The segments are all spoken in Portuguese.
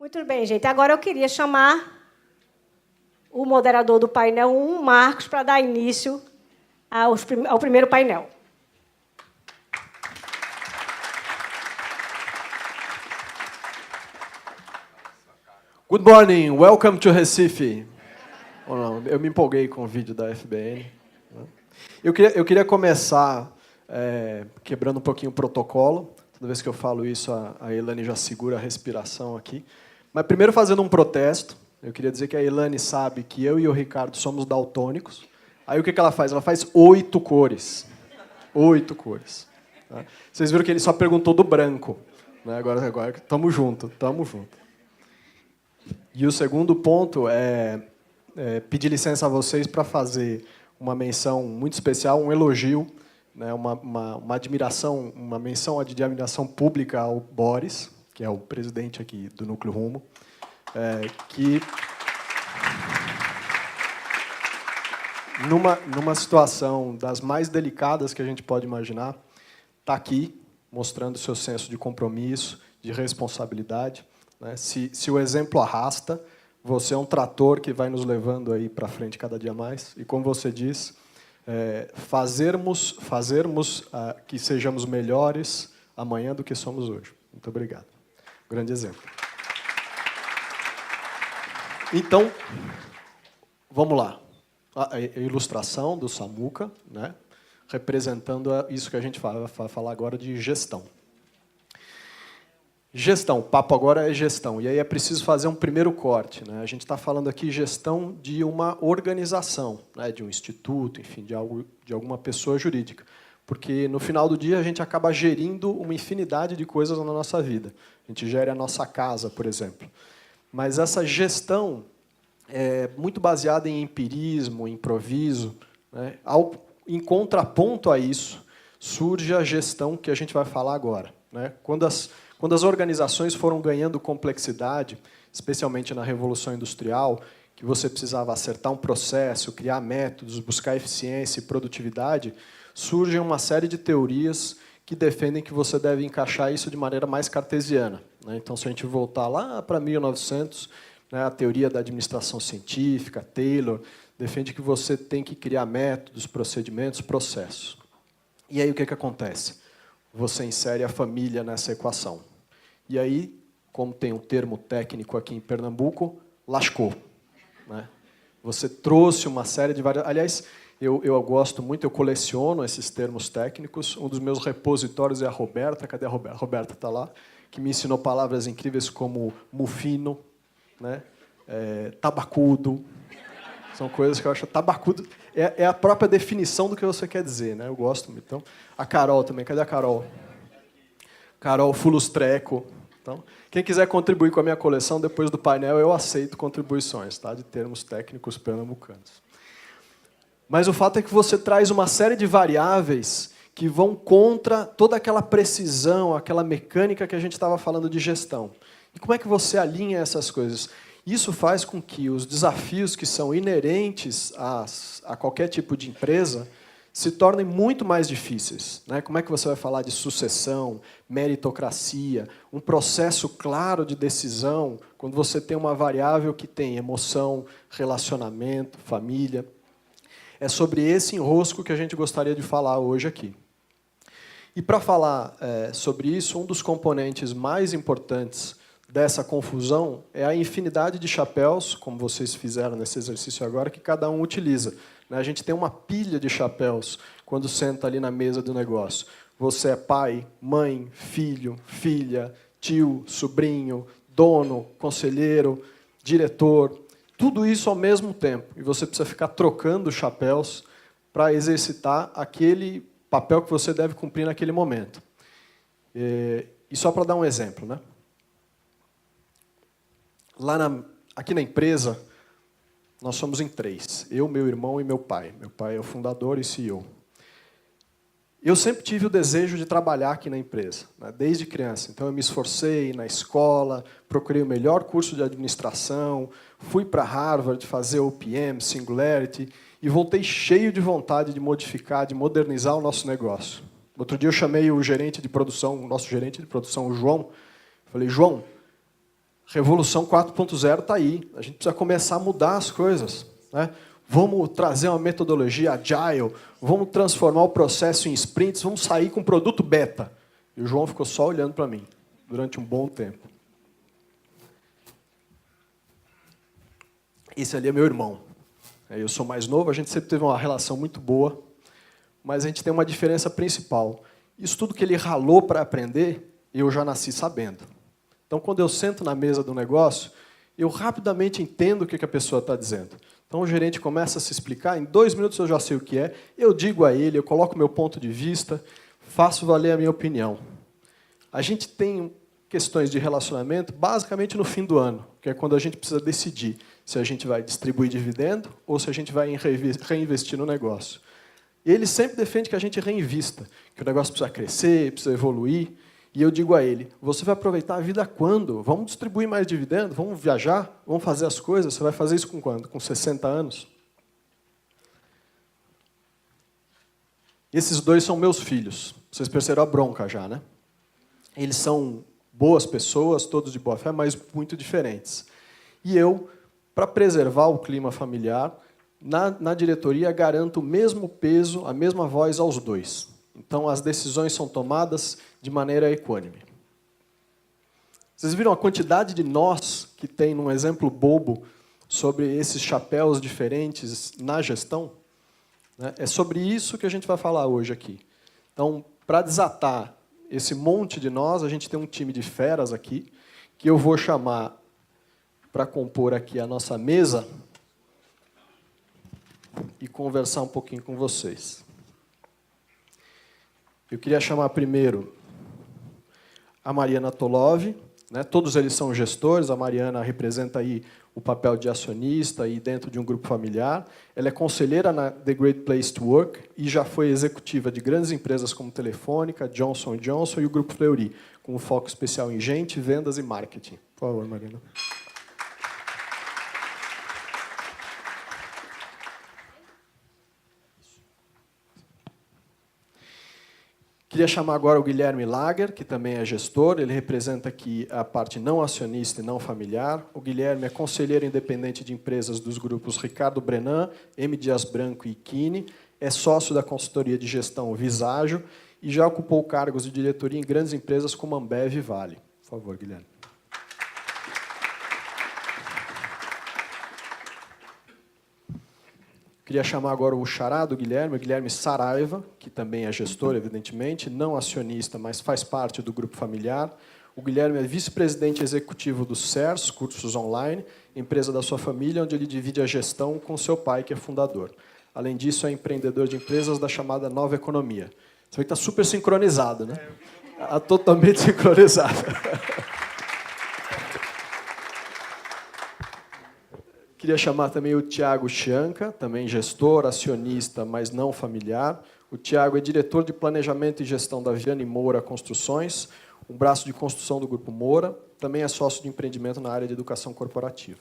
Muito bem, gente. Agora eu queria chamar o moderador do painel 1, Marcos, para dar início ao primeiro painel. Good morning, welcome to Recife. Oh, não, eu me empolguei com o vídeo da FBN. Eu queria começar quebrando um pouquinho o protocolo. Toda vez que eu falo isso, a Elane já segura a respiração aqui. Mas primeiro fazendo um protesto, eu queria dizer que a Elane sabe que eu e o Ricardo somos daltônicos. Aí o que ela faz? Ela faz 8 cores. 8 cores. Tá? Vocês viram que ele só perguntou do branco. Né? Agora estamos juntos, estamos juntos. E o segundo ponto é pedir licença a vocês para fazer uma menção muito especial, um elogio, né, uma admiração, uma menção de admiração pública ao Boris, que é o presidente aqui do Núcleo Rumo, que numa situação das mais delicadas que a gente pode imaginar, está aqui mostrando o seu senso de compromisso, de responsabilidade. Né? Se o exemplo arrasta, você é um trator que vai nos levando aí para frente cada dia mais. E como você diz, fazermos que sejamos melhores amanhã do que somos hoje. Muito obrigado. Grande exemplo. Então, vamos lá. A ilustração do Samuca, né, representando isso que a gente vai falar agora de gestão. Gestão, o papo agora é gestão. E aí é preciso fazer um primeiro corte. Né? A gente está falando aqui gestão de uma organização, né, de um instituto, enfim, de alguma pessoa jurídica. Porque, no final do dia, a gente acaba gerindo uma infinidade de coisas na nossa vida. A gente gera a nossa casa, por exemplo. Mas essa gestão é muito baseada em empirismo, improviso. Né? Em contraponto a isso, surge a gestão que a gente vai falar agora. Né? Quando as organizações foram ganhando complexidade, especialmente na Revolução Industrial, que você precisava acertar um processo, criar métodos, buscar eficiência e produtividade, surgem uma série de teorias que defendem que você deve encaixar isso de maneira mais cartesiana. Então, se a gente voltar lá para 1900, a teoria da administração científica, Taylor, defende que você tem que criar métodos, procedimentos, processos. E aí o que acontece? Você insere a família nessa equação. E aí, como tem um termo técnico aqui em Pernambuco, lascou. Né? Você trouxe uma série de várias... Aliás, eu gosto muito, eu coleciono esses termos técnicos. Um dos meus repositórios é a Roberta. Cadê a Roberta? A Roberta está lá, que me ensinou palavras incríveis como mufino, né? Tabacudo. São coisas que eu acho... Tabacudo é a própria definição do que você quer dizer. Né? Eu gosto muito. Então, a Carol também. Cadê a Carol? Carol Fulustreco. Então, quem quiser contribuir com a minha coleção, depois do painel, eu aceito contribuições, tá? De termos técnicos pernambucanos. Mas o fato é que você traz uma série de variáveis que vão contra toda aquela precisão, aquela mecânica que a gente estava falando de gestão. E como é que você alinha essas coisas? Isso faz com que os desafios que são inerentes a qualquer tipo de empresa se tornem muito mais difíceis. Né? Como é que você vai falar de sucessão, meritocracia, um processo claro de decisão, quando você tem uma variável que tem emoção, relacionamento, família? É sobre esse enrosco que a gente gostaria de falar hoje aqui. E para falar sobre isso, um dos componentes mais importantes dessa confusão é a infinidade de chapéus, como vocês fizeram nesse exercício agora, que cada um utiliza. A gente tem uma pilha de chapéus quando senta ali na mesa do negócio. Você é pai, mãe, filho, filha, tio, sobrinho, dono, conselheiro, diretor, tudo isso ao mesmo tempo. E você precisa ficar trocando chapéus para exercitar aquele papel que você deve cumprir naquele momento. E só para dar um exemplo, né? Aqui na empresa, nós somos em 3. Eu, meu irmão e meu pai. Meu pai é o fundador e CEO. Eu sempre tive o desejo de trabalhar aqui na empresa, né, desde criança. Então, eu me esforcei na escola, procurei o melhor curso de administração, fui para Harvard fazer OPM, Singularity, e voltei cheio de vontade de modificar, de modernizar o nosso negócio. Outro dia, eu chamei o gerente de produção, o nosso gerente de produção, o João. Falei, João, Revolução 4.0 está aí. A gente precisa começar a mudar as coisas, né? Vamos trazer uma metodologia agile, vamos transformar o processo em sprints, vamos sair com produto beta. E o João ficou só olhando para mim durante um bom tempo. Esse ali é meu irmão. Eu sou mais novo, a gente sempre teve uma relação muito boa, mas a gente tem uma diferença principal. Isso tudo que ele ralou para aprender, eu já nasci sabendo. Então, quando eu sento na mesa do negócio, eu rapidamente entendo o que a pessoa está dizendo. Então, o gerente começa a se explicar, em 2 minutos eu já sei o que é, eu digo a ele, eu coloco o meu ponto de vista, faço valer a minha opinião. A gente tem questões de relacionamento basicamente no fim do ano, que é quando a gente precisa decidir se a gente vai distribuir dividendo ou se a gente vai reinvestir no negócio. E ele sempre defende que a gente reinvista, que o negócio precisa crescer, precisa evoluir. E eu digo a ele, você vai aproveitar a vida quando? Vamos distribuir mais dividendo? Vamos viajar? Vamos fazer as coisas? Você vai fazer isso com quando? Com 60 anos? Esses 2 são meus filhos. Vocês perceberam a bronca já, né? Eles são boas pessoas, todos de boa fé, mas muito diferentes. E eu, para preservar o clima familiar, na diretoria garanto o mesmo peso, a mesma voz aos 2. Então, as decisões são tomadas de maneira equânime. Vocês viram a quantidade de nós que tem num exemplo bobo sobre esses chapéus diferentes na gestão? É sobre isso que a gente vai falar hoje aqui. Então, para desatar esse monte de nós, a gente tem um time de feras aqui, que eu vou chamar para compor aqui a nossa mesa e conversar um pouquinho com vocês. Eu queria chamar primeiro a Mariana Tolov, né? Todos eles são gestores, a Mariana representa aí o papel de acionista e dentro de um grupo familiar. Ela é conselheira na The Great Place to Work e já foi executiva de grandes empresas como Telefônica, Johnson & Johnson e o Grupo Fleury, com um foco especial em gente, vendas e marketing. Por favor, Mariana. Queria chamar agora o Guilherme Lager, que também é gestor. Ele representa aqui a parte não acionista e não familiar. O Guilherme é conselheiro independente de empresas dos grupos Ricardo Brenan, M. Dias Branco e Kine. É sócio da consultoria de gestão Viságio e já ocupou cargos de diretoria em grandes empresas como Ambev e Vale. Por favor, Guilherme. Queria chamar agora o xará do Guilherme, o Guilherme Saraiva, que também é gestor, evidentemente, não acionista, mas faz parte do grupo familiar. O Guilherme é vice-presidente executivo do CERS, Cursos Online, empresa da sua família, onde ele divide a gestão com seu pai, que é fundador. Além disso, é empreendedor de empresas da chamada Nova Economia. Você vê que está super sincronizado, né? Está totalmente sincronizado. Queria chamar também o Tiago Chianca, também gestor, acionista, mas não familiar. O Tiago é diretor de Planejamento e Gestão da Viane Moura Construções, um braço de construção do Grupo Moura. Também é sócio de empreendimento na área de educação corporativa.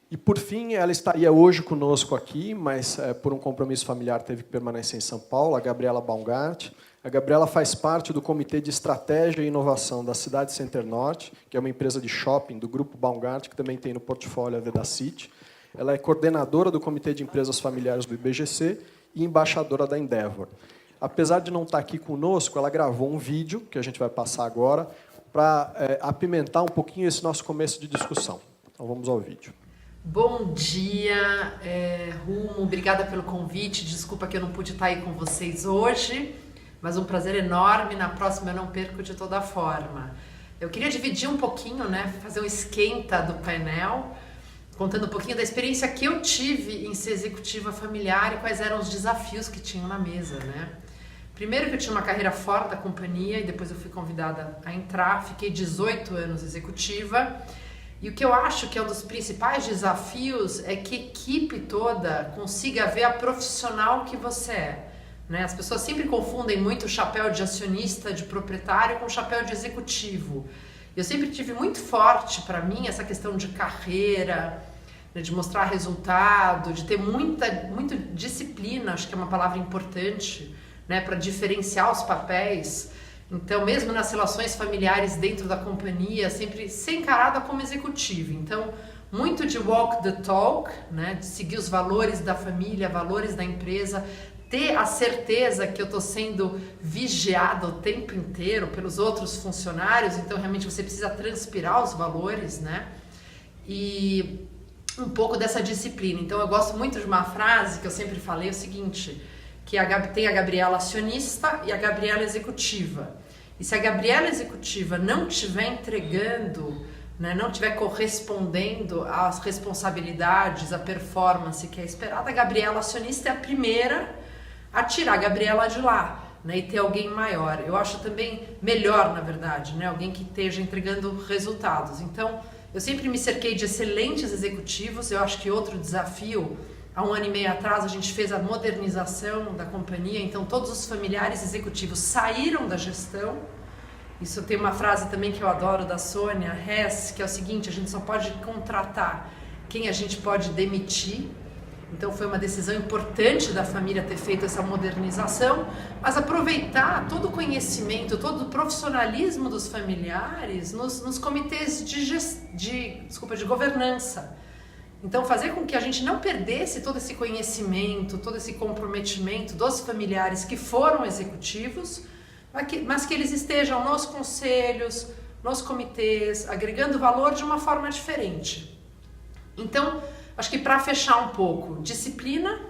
E, por fim, ela estaria hoje conosco aqui, mas, por um compromisso familiar, teve que permanecer em São Paulo, a Gabriela Baumgart. A Gabriela faz parte do Comitê de Estratégia e Inovação da Cidade Center Norte, que é uma empresa de shopping do Grupo Baumgart, que também tem no portfólio a Vedacity. Ela é coordenadora do Comitê de Empresas Familiares do IBGC e embaixadora da Endeavor. Apesar de não estar aqui conosco, ela gravou um vídeo, que a gente vai passar agora, para apimentar um pouquinho esse nosso começo de discussão. Então, vamos ao vídeo. Bom dia, Rumo, obrigada pelo convite. Desculpa que eu não pude estar aí com vocês hoje, mas um prazer enorme. Na próxima eu não perco de toda forma. Eu queria dividir um pouquinho, né, fazer um esquenta do painel, contando um pouquinho da experiência que eu tive em ser executiva familiar e quais eram os desafios que tinham na mesa, né? Primeiro que eu tinha uma carreira fora da companhia e depois eu fui convidada a entrar, fiquei 18 anos executiva. E o que eu acho que é um dos principais desafios é que a equipe toda consiga ver a profissional que você é. Né? As pessoas sempre confundem muito o chapéu de acionista, de proprietário, com o chapéu de executivo. Eu sempre tive muito forte para mim essa questão de carreira, né, de mostrar resultado, de ter muita disciplina, acho que é uma palavra importante, né, para diferenciar os papéis. Então, mesmo nas relações familiares dentro da companhia, sempre ser encarada como executiva. Então, muito de walk the talk, né, de seguir os valores da família, valores da empresa, ter a certeza que eu estou sendo vigiada o tempo inteiro pelos outros funcionários, então realmente você precisa transpirar os valores, né? E um pouco dessa disciplina. Então eu gosto muito de uma frase que eu sempre falei, é o seguinte, que tem a Gabriela acionista e a Gabriela executiva. E se a Gabriela executiva não estiver entregando, né, não estiver correspondendo às responsabilidades, à performance que é esperada, a Gabriela acionista é a primeira a tirar a Gabriela de lá, né, e ter alguém maior. Eu acho também melhor, na verdade, né, alguém que esteja entregando resultados. Então, eu sempre me cerquei de excelentes executivos. Eu acho que outro desafio, há 1 ano e meio atrás, a gente fez a modernização da companhia, então todos os familiares executivos saíram da gestão. Isso tem uma frase também que eu adoro da Sônia Hess, que é o seguinte: a gente só pode contratar quem a gente pode demitir. Então foi uma decisão importante da família ter feito essa modernização, mas aproveitar todo o conhecimento, todo o profissionalismo dos familiares nos comitês de governança. Então fazer com que a gente não perdesse todo esse conhecimento, todo esse comprometimento dos familiares que foram executivos, mas que eles estejam nos conselhos, nos comitês, agregando valor de uma forma diferente. Então, acho que para fechar um pouco, disciplina,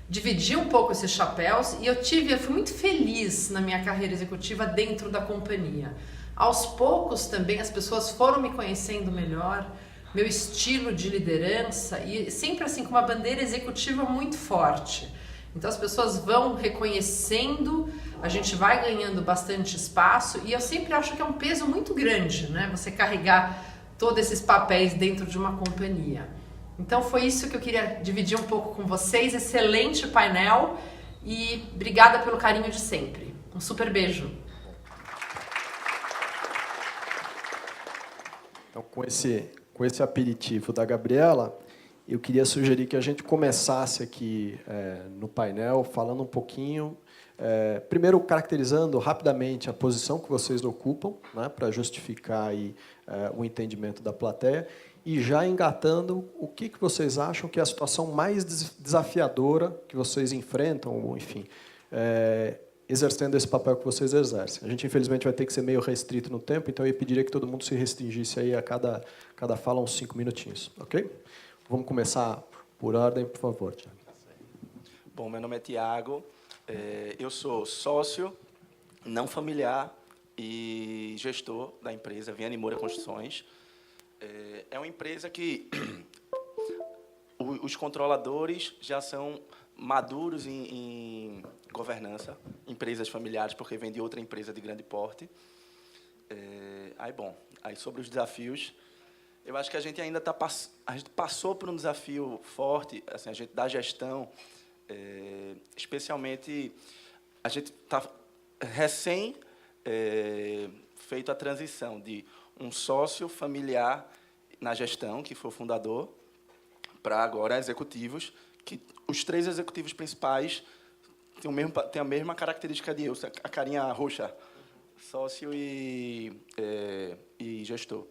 dividir um pouco esses chapéus, e eu fui muito feliz na minha carreira executiva dentro da companhia. Aos poucos também as pessoas foram me conhecendo melhor, meu estilo de liderança, e sempre assim com uma bandeira executiva muito forte. Então as pessoas vão reconhecendo, a gente vai ganhando bastante espaço, e eu sempre acho que é um peso muito grande, né? Você carregar todos esses papéis dentro de uma companhia. Então foi isso que eu queria dividir um pouco com vocês. Excelente painel e obrigada pelo carinho de sempre. Um super beijo. Então, com esse aperitivo da Gabriela, eu queria sugerir que a gente começasse aqui no painel falando um pouquinho, primeiro caracterizando rapidamente a posição que vocês ocupam, né, para justificar aí, o entendimento da plateia, e já engatando o que vocês acham que é a situação mais desafiadora que vocês enfrentam, ou, enfim, exercendo esse papel que vocês exercem. A gente, infelizmente, vai ter que ser meio restrito no tempo, então eu pediria que todo mundo se restringisse aí a cada fala uns 5 minutinhos, ok? Vamos começar por ordem, por favor, Tiago. Bom, meu nome é Tiago, eu sou sócio, não familiar e gestor da empresa Viana e Moura Construções. É uma empresa que os controladores já são maduros em governança, empresas familiares, porque vem de outra empresa de grande porte. Aí sobre os desafios, eu acho que a gente ainda a gente passou por um desafio forte, assim, a gente da gestão, especialmente a gente está recém feito a transição de um sócio familiar na gestão, que foi o fundador, para agora executivos, que os 3 executivos principais têm a mesma característica de eu, a carinha roxa, sócio e gestor.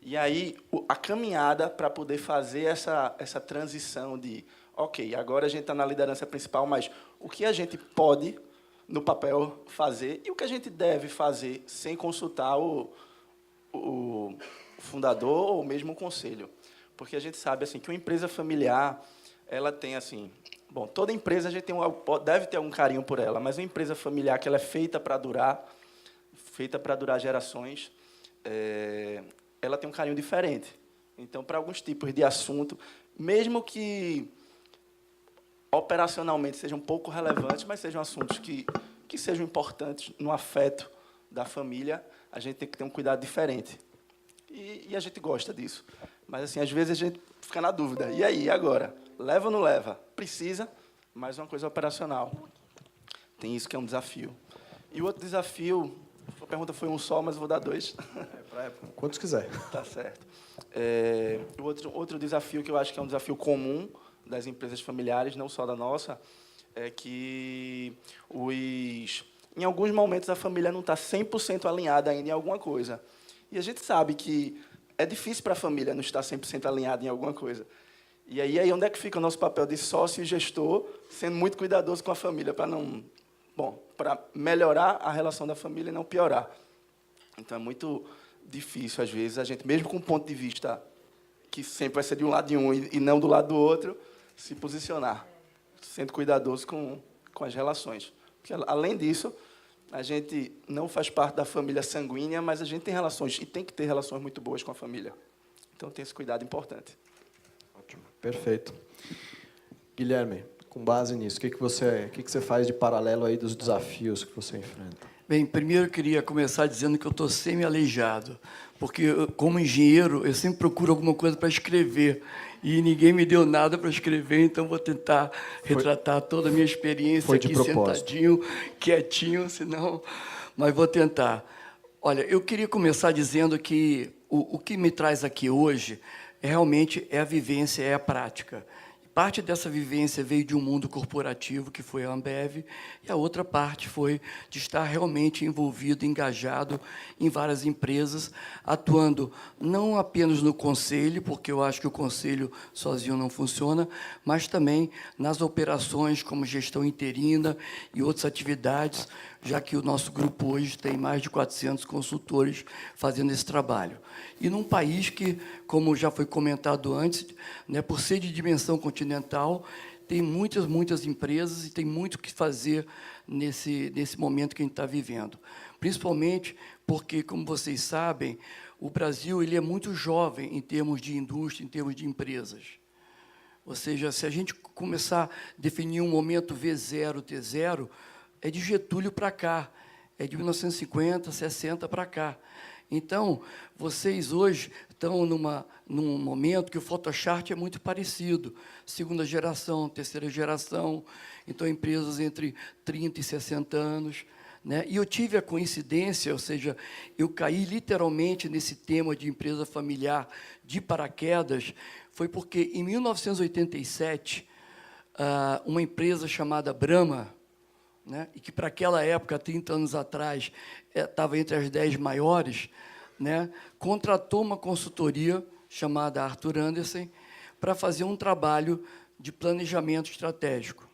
E aí, a caminhada para poder fazer essa transição de, ok, agora a gente está na liderança principal, mas o que a gente pode, no papel, fazer e o que a gente deve fazer sem consultar o fundador ou mesmo o conselho. Porque a gente sabe assim, que uma empresa familiar, ela tem assim... Bom, toda empresa a gente deve ter algum carinho por ela, mas uma empresa familiar que ela é feita para durar gerações, ela tem um carinho diferente. Então, para alguns tipos de assunto, mesmo que operacionalmente sejam pouco relevantes, mas sejam assuntos que sejam importantes no afeto da família, a gente tem que ter um cuidado diferente. E a gente gosta disso. Mas, assim, às vezes a gente fica na dúvida. E aí, agora? Leva ou não leva? Precisa, mas uma coisa operacional. Tem isso que é um desafio. E o outro desafio, a pergunta foi um só, mas eu vou dar 2. Quantos quiser. Tá certo. O outro desafio que eu acho que é um desafio comum das empresas familiares, não só da nossa, é que em alguns momentos a família não está 100% alinhada ainda em alguma coisa. E a gente sabe que é difícil para a família não estar 100% alinhada em alguma coisa. E aí onde é que fica o nosso papel de sócio e gestor, sendo muito cuidadoso com a família, para melhorar a relação da família e não piorar. Então, é muito difícil, às vezes, a gente, mesmo com um ponto de vista que sempre vai ser de um lado de um e não do lado do outro, se posicionar, sendo cuidadoso com as relações. Porque, além disso, a gente não faz parte da família sanguínea, mas a gente tem relações, e tem que ter relações muito boas com a família. Então, tem esse cuidado importante. Ótimo, perfeito. Guilherme, com base nisso, o que você faz de paralelo aí dos desafios que você enfrenta? Bem, primeiro eu queria começar dizendo que eu estou semi-aleijado, porque, como engenheiro, eu sempre procuro alguma coisa para escrever, e ninguém me deu nada para escrever, então vou tentar retratar toda a minha experiência aqui, sentadinho, quietinho, senão... Mas vou tentar. Olha, eu queria começar dizendo que o que me traz aqui hoje realmente é a vivência, é a prática. Parte dessa vivência veio de um mundo corporativo, que foi a Ambev, e a outra parte foi de estar realmente envolvido, engajado em várias empresas, atuando não apenas no conselho, porque eu acho que o conselho sozinho não funciona, mas também nas operações, como gestão interina e outras atividades, já que o nosso grupo hoje tem mais de 400 consultores fazendo esse trabalho. E num país que, como já foi comentado antes, né, por ser de dimensão continental, tem muitas empresas e tem muito o que fazer nesse momento que a gente está vivendo. Principalmente porque, como vocês sabem, o Brasil ele é muito jovem em termos de indústria, em termos de empresas. Ou seja, se a gente começar a definir um momento V0, T0, é de Getúlio para cá, é de 1950, 60 para cá. Então, vocês hoje estão num momento que o Photochart é muito parecido, segunda geração, terceira geração, então empresas entre 30 e 60 anos. Né? E eu tive a coincidência, ou seja, eu caí literalmente nesse tema de empresa familiar de paraquedas, foi porque, em 1987, uma empresa chamada Brahma, né, e que, para aquela época, 30 anos atrás, estava entre as 10 maiores, né, contratou uma consultoria chamada Arthur Andersen para fazer um trabalho de planejamento estratégico.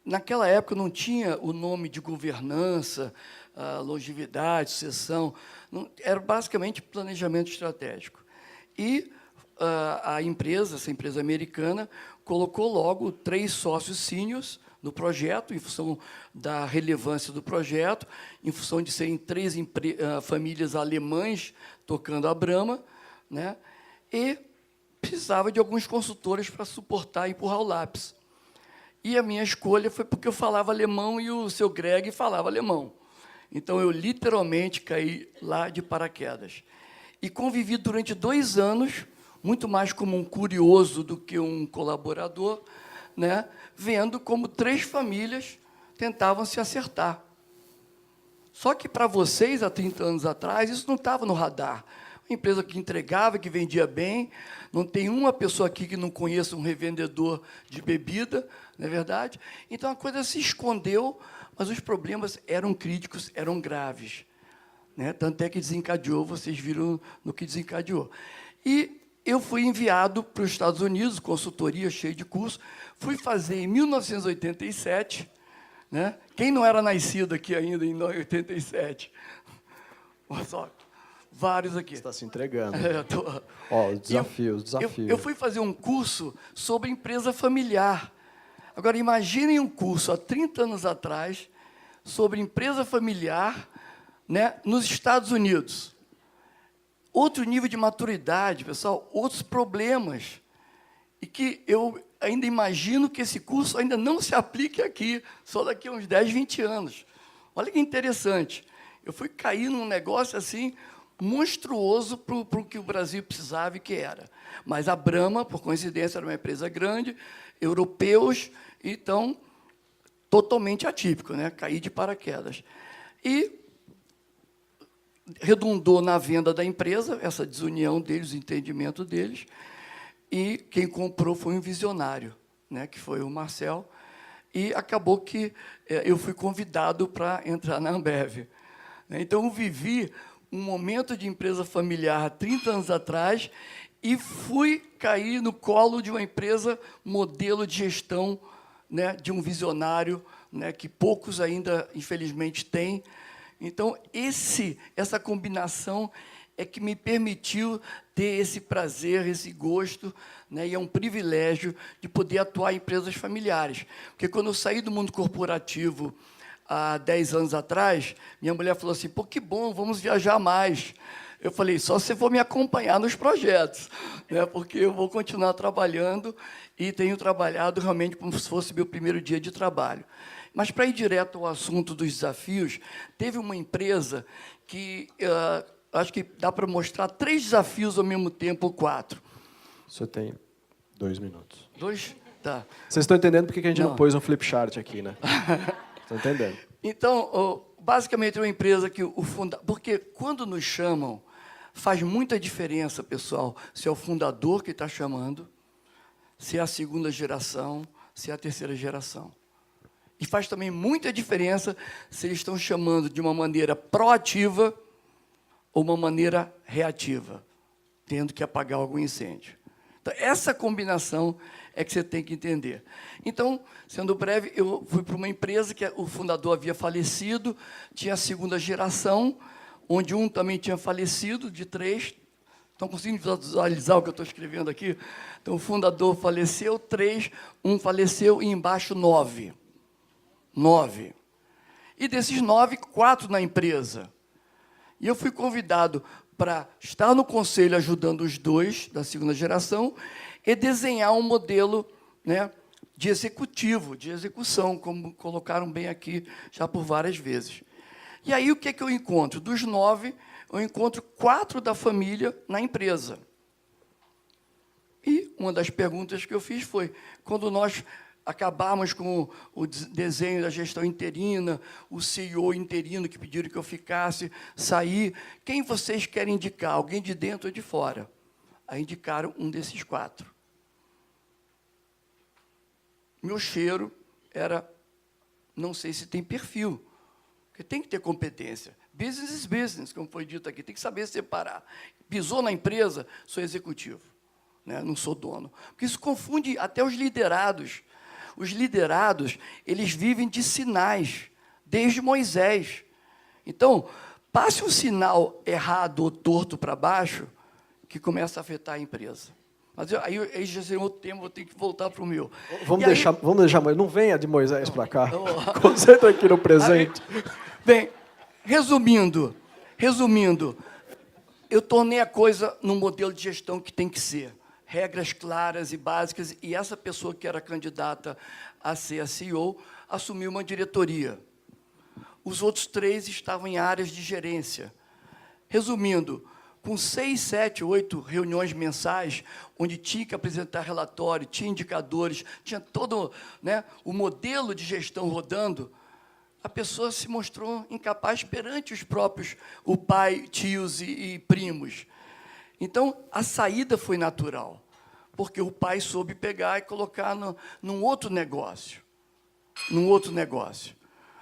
Naquela época, não tinha o nome de governança, longevidade, sucessão, era basicamente planejamento estratégico. E a empresa, essa empresa americana, colocou logo 3 sócios sêniores no projeto, em função da relevância do projeto, em função de serem 3 famílias alemãs tocando a Brahma, né? E precisava de alguns consultores para suportar e empurrar o lápis. E a minha escolha foi porque eu falava alemão e o seu Greg falava alemão. Então, eu literalmente caí lá de paraquedas. E convivi durante 2 anos, muito mais como um curioso do que um colaborador, né, vendo como 3 famílias tentavam se acertar. Só que, para vocês, há 30 anos atrás, isso não estava no radar. Uma empresa que entregava, que vendia bem, não tem uma pessoa aqui que não conheça um revendedor de bebida, não é verdade? Então, a coisa se escondeu, mas os problemas eram críticos, eram graves. Né? Tanto é que desencadeou, vocês viram no que desencadeou. E eu fui enviado para os Estados Unidos, consultoria, cheia de curso, fui fazer em 1987, né? Quem não era nascido aqui ainda em 87? Olha só, vários aqui. Você está se entregando. Os desafios. Eu fui fazer um curso sobre empresa familiar. Agora, imaginem um curso há 30 anos atrás sobre empresa familiar, né, nos Estados Unidos. Outro nível de maturidade, pessoal, outros problemas. E que eu ainda imagino que esse curso ainda não se aplique aqui, só daqui a uns 10, 20 anos. Olha que interessante. Eu fui cair num negócio assim monstruoso para o que o Brasil precisava e que era. Mas a Brahma, por coincidência, era uma empresa grande, europeus, então, totalmente atípico, né? Caí de paraquedas. E redundou na venda da empresa, essa desunião deles, o entendimento deles, e quem comprou foi um visionário, né, que foi o Marcel, e acabou que eu fui convidado para entrar na Ambev. Então, eu vivi um momento de empresa familiar há 30 anos atrás e fui cair no colo de uma empresa modelo de gestão, né, de um visionário, né, que poucos ainda, infelizmente, têm. Então, essa combinação é que me permitiu ter esse prazer, esse gosto, né, e é um privilégio de poder atuar em empresas familiares. Porque, quando eu saí do mundo corporativo há 10 anos atrás, minha mulher falou assim, pô, que bom, vamos viajar mais. Eu falei, só se for me acompanhar nos projetos, né, porque eu vou continuar trabalhando e tenho trabalhado realmente como se fosse meu primeiro dia de trabalho. Mas, para ir direto ao assunto dos desafios, teve uma empresa que acho que dá para mostrar 3 desafios ao mesmo tempo, ou 4. O senhor tem 2 minutos. 2? Tá. Vocês estão entendendo por que a gente não pôs um flip chart aqui, né? Estão entendendo? Então, basicamente, é uma empresa que o fundador... Porque, quando nos chamam, faz muita diferença, pessoal, se é o fundador que está chamando, se é a segunda geração, se é a terceira geração. E faz também muita diferença se eles estão chamando de uma maneira proativa ou uma maneira reativa, tendo que apagar algum incêndio. Então, essa combinação é que você tem que entender. Então, sendo breve, eu fui para uma empresa que o fundador havia falecido, tinha a segunda geração, onde um também tinha falecido, de 3. Estão conseguindo visualizar o que eu estou escrevendo aqui? Então, o fundador faleceu, 3, um faleceu, e embaixo 9. 9. E desses 9, 4 na empresa. E eu fui convidado para estar no conselho ajudando os 2 da segunda geração e desenhar um modelo, né, de executivo, de execução, como colocaram bem aqui já por várias vezes. E aí, o que é que eu encontro? Dos 9, eu encontro 4 da família na empresa. E uma das perguntas que eu fiz foi, quando nós acabarmos com o desenho da gestão interina, o CEO interino que pediram que eu ficasse, sair, quem vocês querem indicar? Alguém de dentro ou de fora? Aí indicaram um desses 4. Meu cheiro era, não sei se tem perfil, porque tem que ter competência. Business is business, como foi dito aqui, tem que saber separar. Pisou na empresa, sou executivo, né? Não sou dono. Porque isso confunde até os liderados. Os liderados, eles vivem de sinais, desde Moisés. Então, passe um sinal errado ou torto para baixo, que começa a afetar a empresa. Mas aí já seria outro tema, vou ter que voltar para o meu. Vamos deixar, mas não venha de Moisés para cá. Concentra aqui no presente. Bem, resumindo, eu tornei a coisa num modelo de gestão que tem que ser. Regras claras e básicas, e essa pessoa que era candidata a ser a CEO assumiu uma diretoria. Os outros 3 estavam em áreas de gerência. Resumindo, com 6, 7, 8 reuniões mensais, onde tinha que apresentar relatório, tinha indicadores, tinha todo, né, o modelo de gestão rodando, a pessoa se mostrou incapaz perante os próprios, o pai, tios e primos. Então, a saída foi natural, porque o pai soube pegar e colocar num outro negócio.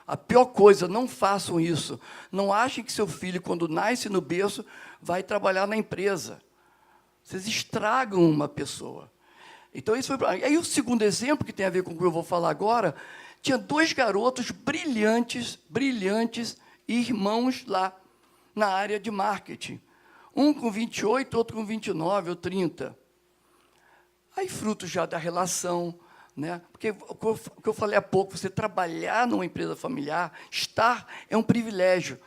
A pior coisa, não façam isso. Não achem que seu filho, quando nasce no berço, vai trabalhar na empresa. Vocês estragam uma pessoa. Então, isso foi... Aí, o segundo exemplo, que tem a ver com o que eu vou falar agora, tinha 2 garotos brilhantes, irmãos lá, na área de marketing. Um com 28, outro com 29 ou 30. Aí, fruto já da relação, né? Porque o que eu falei há pouco, você trabalhar numa empresa familiar, é um privilégio,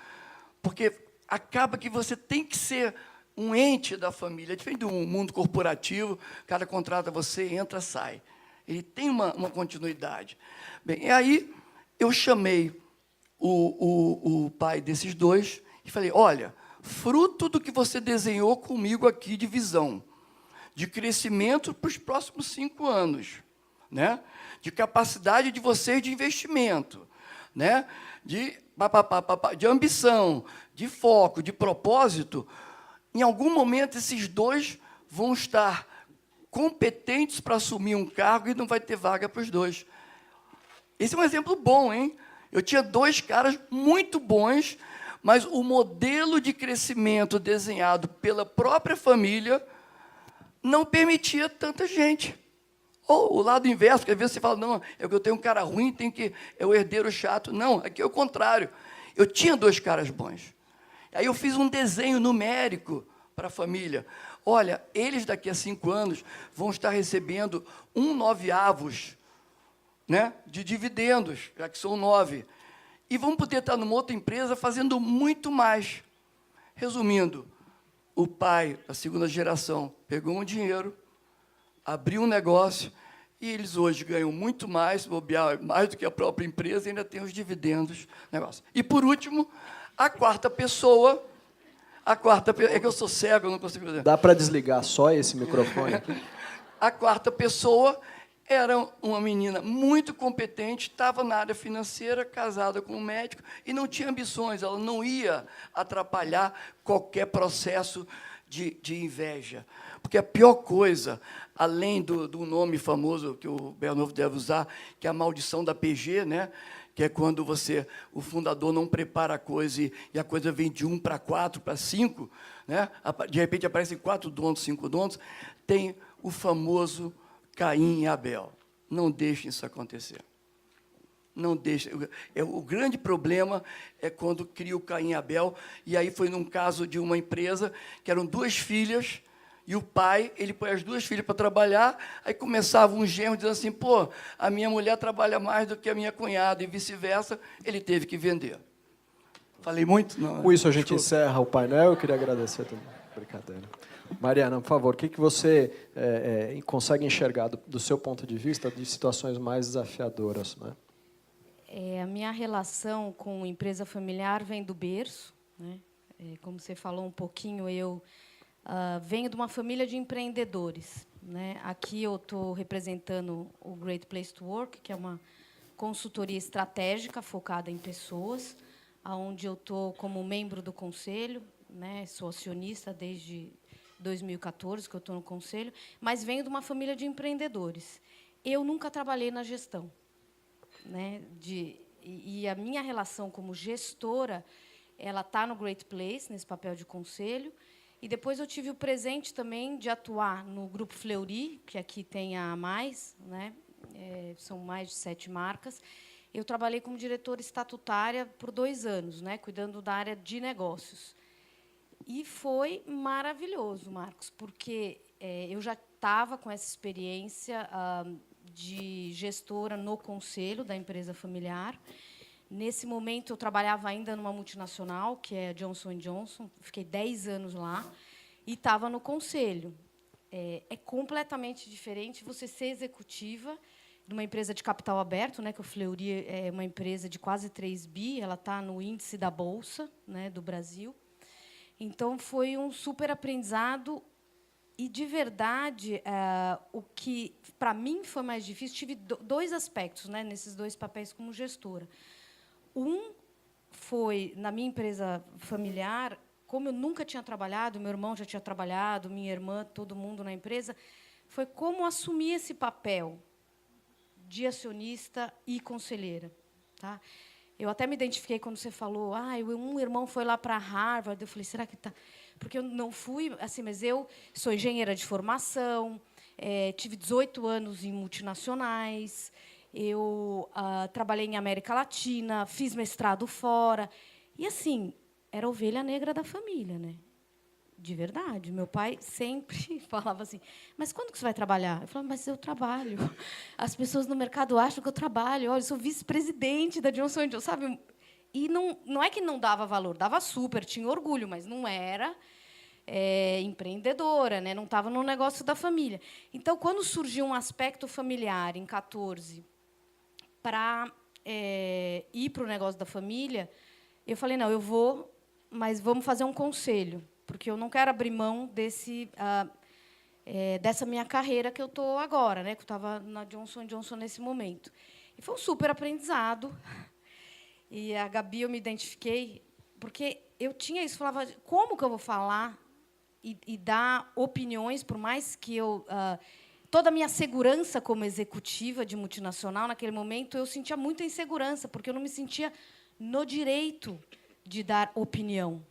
porque acaba que você tem que ser um ente da família, diferente do mundo corporativo, o cara contrata você, entra, sai. Ele tem uma continuidade. Bem, e aí eu chamei o pai desses 2 e falei, olha, fruto do que você desenhou comigo aqui de visão, de crescimento para os próximos 5 anos, né? De capacidade de vocês de investimento, né? De ambição, de foco, de propósito, em algum momento esses 2 vão estar competentes para assumir um cargo e não vai ter vaga para os 2. Esse é um exemplo bom, hein? Eu tinha 2 caras muito bons, mas o modelo de crescimento desenhado pela própria família não permitia tanta gente. Ou o lado inverso, porque às vezes você fala, não, é que eu tenho um cara ruim, é o herdeiro chato. Não, aqui é o contrário. Eu tinha 2 caras bons. Aí eu fiz um desenho numérico para a família. Olha, eles daqui a 5 anos vão estar recebendo 1/9, né, de dividendos, já que são 9. E vão poder estar numa outra empresa fazendo muito mais. Resumindo, o pai, a segunda geração, pegou um dinheiro, abriu um negócio, e eles hoje ganham muito mais, bobear mais do que a própria empresa, e ainda tem os dividendos. Negócio. E, por último, a quarta pessoa... É que eu sou cego, eu não consigo ver. Dá para desligar só esse microfone aqui? A quarta pessoa era uma menina muito competente, estava na área financeira, casada com um médico, e não tinha ambições, ela não ia atrapalhar qualquer processo de inveja. Porque a pior coisa, além do nome famoso que o Bernhoft deve usar, que é a maldição da PG, né? Que é quando o fundador não prepara a coisa e a coisa vem de 1 para 4, para 5, né? De repente aparecem 4 donos, 5 donos, tem o famoso Caim e Abel. Não deixem isso acontecer. Não deixem. O grande problema é quando cria o Caim e Abel, e aí foi num caso de uma empresa que eram 2 filhas, e o pai, ele põe as 2 filhas para trabalhar, aí começava um genro dizendo assim, pô, a minha mulher trabalha mais do que a minha cunhada, e vice-versa, ele teve que vender. Falei muito? Não, Com isso, a gente encerra o painel. Eu queria agradecer também. Brincadeira. Mariana, por favor, o que você consegue enxergar do seu ponto de vista de situações mais desafiadoras, né? A minha relação com empresa familiar vem do berço, né? Como você falou um pouquinho, eu venho de uma família de empreendedores, né? Aqui eu estou representando o Great Place to Work, que é uma consultoria estratégica focada em pessoas, onde eu estou como membro do conselho, né? Sou acionista desde 2014, que eu estou no conselho, mas venho de uma família de empreendedores. Eu nunca trabalhei na gestão, né? E a minha relação como gestora, ela está no Great Place, nesse papel de conselho, e depois eu tive o presente também de atuar no Grupo Fleury, que aqui tem a mais, né? São mais de 7 marcas. Eu trabalhei como diretora estatutária por 2 anos, né? Cuidando da área de negócios. E foi maravilhoso, Marcos, porque eu já estava com essa experiência de gestora no conselho da empresa familiar. Nesse momento, eu trabalhava ainda numa multinacional, que é a Johnson & Johnson, fiquei 10 anos lá, e estava no conselho. É completamente diferente você ser executiva de uma empresa de capital aberto, né, que o Fleury é uma empresa de quase 3 bi, ela está no índice da Bolsa, né, do Brasil. Então, foi um super aprendizado. E, de verdade, o que, para mim, foi mais difícil, tive 2 aspectos, né, nesses 2 papéis como gestora. Um foi, na minha empresa familiar, como eu nunca tinha trabalhado, meu irmão já tinha trabalhado, minha irmã, todo mundo na empresa, foi como assumir esse papel de acionista e conselheira. Tá? Eu até me identifiquei quando você falou, um irmão foi lá para Harvard. Eu falei, será que está... Porque eu não fui, assim, mas eu sou engenheira de formação, tive 18 anos em multinacionais, eu trabalhei em América Latina, fiz mestrado fora. E, assim, era a ovelha negra da família, né? De verdade. Meu pai sempre falava assim, mas quando que você vai trabalhar? Eu falava, mas eu trabalho. As pessoas no mercado acham que eu trabalho. Olha, eu sou vice-presidente da Johnson & Johnson, sabe? E não é que não dava valor, dava super, tinha orgulho, mas não era empreendedora, né? Não estava no negócio da família. Então, quando surgiu um aspecto familiar, em 14, para ir para o negócio da família, eu falei, não, eu vou, mas vamos fazer um conselho, porque eu não quero abrir mão dessa minha carreira que eu estou agora, né? Que eu estava na Johnson & Johnson nesse momento. E foi um super aprendizado. E a Gabi, eu me identifiquei, porque eu tinha isso, falava, como que eu vou falar e dar opiniões, por mais que eu toda a minha segurança como executiva de multinacional, naquele momento, eu sentia muita insegurança, porque eu não me sentia no direito de dar opinião,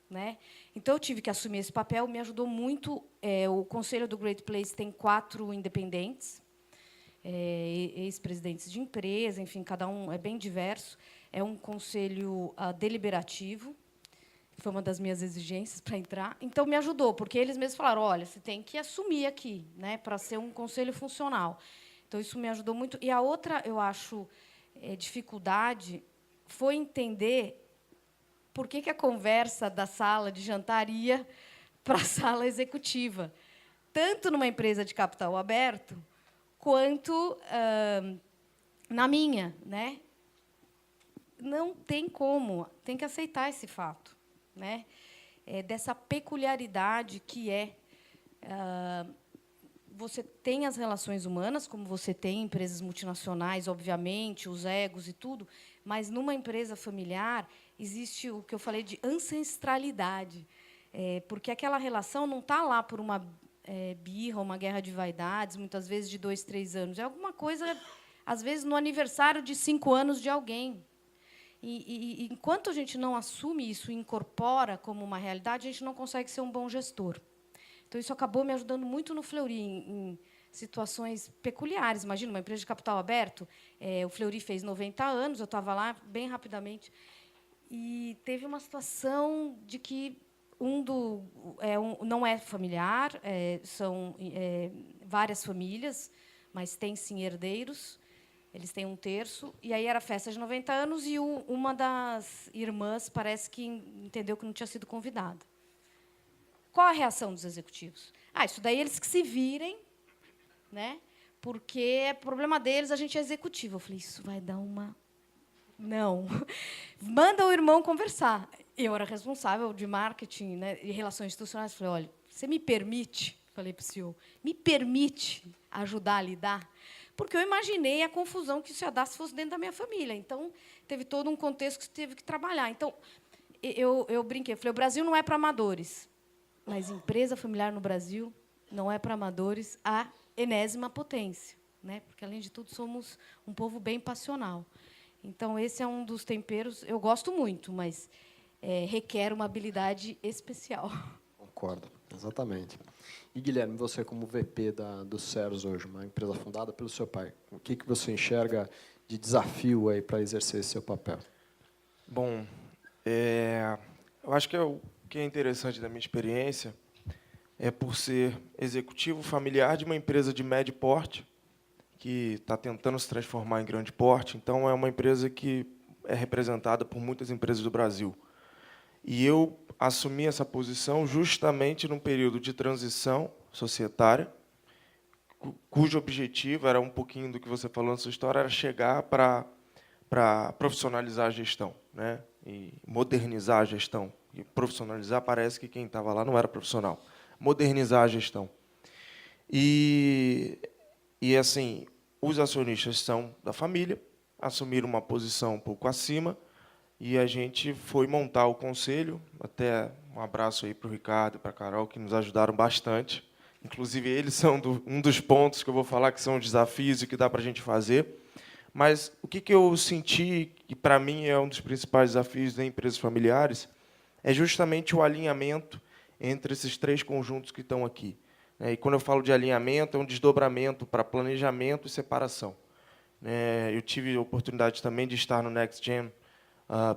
né? Então, eu tive que assumir esse papel, me ajudou muito. O Conselho do Great Place tem 4 independentes, ex-presidentes de empresa, enfim, cada um é bem diverso. É um conselho deliberativo, foi uma das minhas exigências para entrar. Então, me ajudou, porque eles mesmos falaram, olha, você tem que assumir aqui, né, para ser um conselho funcional. Então, isso me ajudou muito. E a outra, eu acho, dificuldade foi entender por que a conversa da sala de jantar ia para a sala executiva, tanto numa empresa de capital aberto, quanto na minha, né? Não tem como, tem que aceitar esse fato, né? Dessa peculiaridade que você tem as relações humanas, como você tem em empresas multinacionais, obviamente, os egos e tudo, mas numa empresa familiar existe o que eu falei de ancestralidade, porque aquela relação não está lá por uma birra, uma guerra de vaidades, muitas vezes de 2, 3 anos. É alguma coisa, às vezes, no aniversário de 5 anos de alguém. E enquanto a gente não assume isso e incorpora como uma realidade, a gente não consegue ser um bom gestor. Então, isso acabou me ajudando muito no Fleury, em situações peculiares. Imagina, uma empresa de capital aberto, o Fleury fez 90 anos, eu estava lá bem rapidamente, e teve uma situação de que não é familiar, são várias famílias, mas tem, sim, herdeiros. Eles têm 1/3, e aí era festa de 90 anos, e uma das irmãs parece que entendeu que não tinha sido convidada. Qual a reação dos executivos? Isso daí eles que se virem, né? Porque é problema deles, a gente é executivo. Eu falei, isso vai dar uma... Não. Manda o irmão conversar. Eu era responsável de marketing, né, e relações institucionais. Falei, olha, você me permite, falei para o CEO, me permite ajudar a lidar? Porque eu imaginei a confusão que isso ia dar se fosse dentro da minha família. Então, teve todo um contexto que teve que trabalhar. Então, eu brinquei, falei, o Brasil não é para amadores, mas empresa familiar no Brasil não é para amadores a enésima potência, né? Porque, além de tudo, somos um povo bem passional. Então, esse é um dos temperos, eu gosto muito, mas requer uma habilidade especial. Concordo, exatamente. E, Guilherme, você como VP do CERS hoje, uma empresa fundada pelo seu pai, o que você enxerga de desafio aí para exercer esse seu papel? Bom, eu acho que o que é interessante da minha experiência é por ser executivo familiar de uma empresa de médio porte, que está tentando se transformar em grande porte. Então, é uma empresa que é representada por muitas empresas do Brasil. E eu assumi essa posição justamente num período de transição societária, cujo objetivo era um pouquinho do que você falou na sua história, era chegar para profissionalizar a gestão, né? E modernizar a gestão. E profissionalizar, parece que quem estava lá não era profissional. Modernizar a gestão. E assim, os acionistas são da família, assumiram uma posição um pouco acima, e a gente foi montar o conselho. Até um abraço aí para o Ricardo e para a Carol, que nos ajudaram bastante. Inclusive, eles são um dos pontos que eu vou falar que são os desafios e que dá para a gente fazer. Mas o que eu senti, que para mim é um dos principais desafios das empresas familiares, é justamente o alinhamento entre esses 3 conjuntos que estão aqui. E quando eu falo de alinhamento, é um desdobramento para planejamento e separação. Eu tive a oportunidade também de estar no Next Gen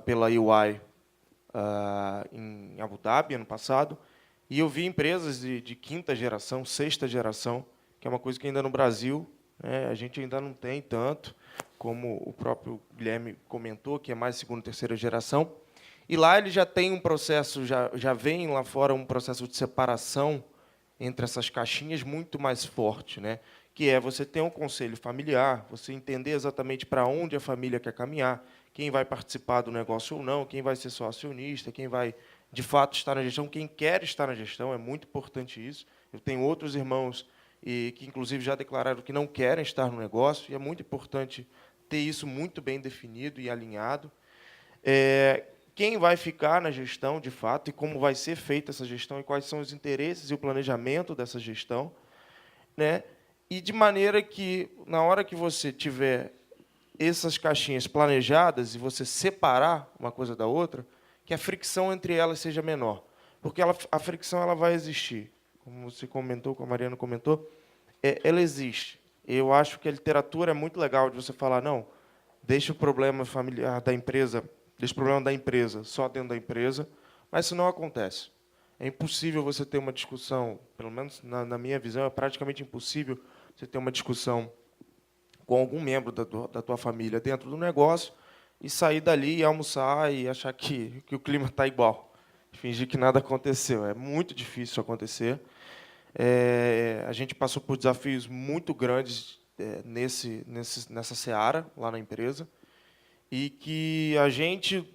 pela EY em Abu Dhabi, ano passado, e eu vi empresas de 5ª geração, 6ª geração, que é uma coisa que ainda no Brasil a gente ainda não tem tanto, como o próprio Guilherme comentou, que é mais 2ª, 3ª geração. E lá ele já tem um processo, já vem lá fora um processo de separação entre essas caixinhas muito mais forte, né? Que é você ter um conselho familiar, você entender exatamente para onde a família quer caminhar, quem vai participar do negócio ou não, quem vai ser só acionista, quem vai, de fato, estar na gestão, quem quer estar na gestão, é muito importante isso. Eu tenho outros irmãos que, inclusive, já declararam que não querem estar no negócio, e é muito importante ter isso muito bem definido e alinhado. Quem vai ficar na gestão, de fato, e como vai ser feita essa gestão, e quais são os interesses e o planejamento dessa gestão, né? E de maneira que, na hora que você tiver essas caixinhas planejadas e você separar uma coisa da outra, que a fricção entre elas seja menor. Porque a fricção ela vai existir. Como você comentou, como a Mariana comentou, ela existe. Eu acho que a literatura é muito legal de você falar, não, deixa o problema familiar da empresa, deixa o problema da empresa só dentro da empresa, mas isso não acontece. É impossível você ter uma discussão, pelo menos na minha visão, é praticamente impossível você ter uma discussão com algum membro da tua família dentro do negócio e sair dali e almoçar e achar que o clima está igual. Fingir que nada aconteceu. É muito difícil acontecer. A gente passou por desafios muito grandes nessa seara, lá na empresa, e que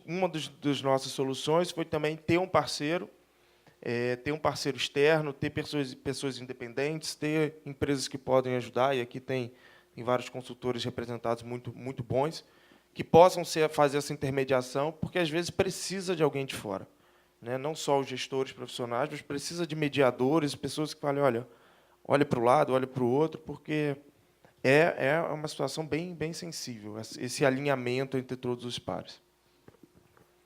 uma das nossas soluções foi também ter um parceiro externo, ter pessoas independentes, ter empresas que podem ajudar, e aqui tem vários consultores representados muito bons, que possam fazer essa intermediação, porque, às vezes, precisa de alguém de fora. Né? Não só os gestores profissionais, mas precisa de mediadores, pessoas que falem, olha para o lado, olha para o outro, porque é uma situação bem sensível, esse alinhamento entre todos os pares.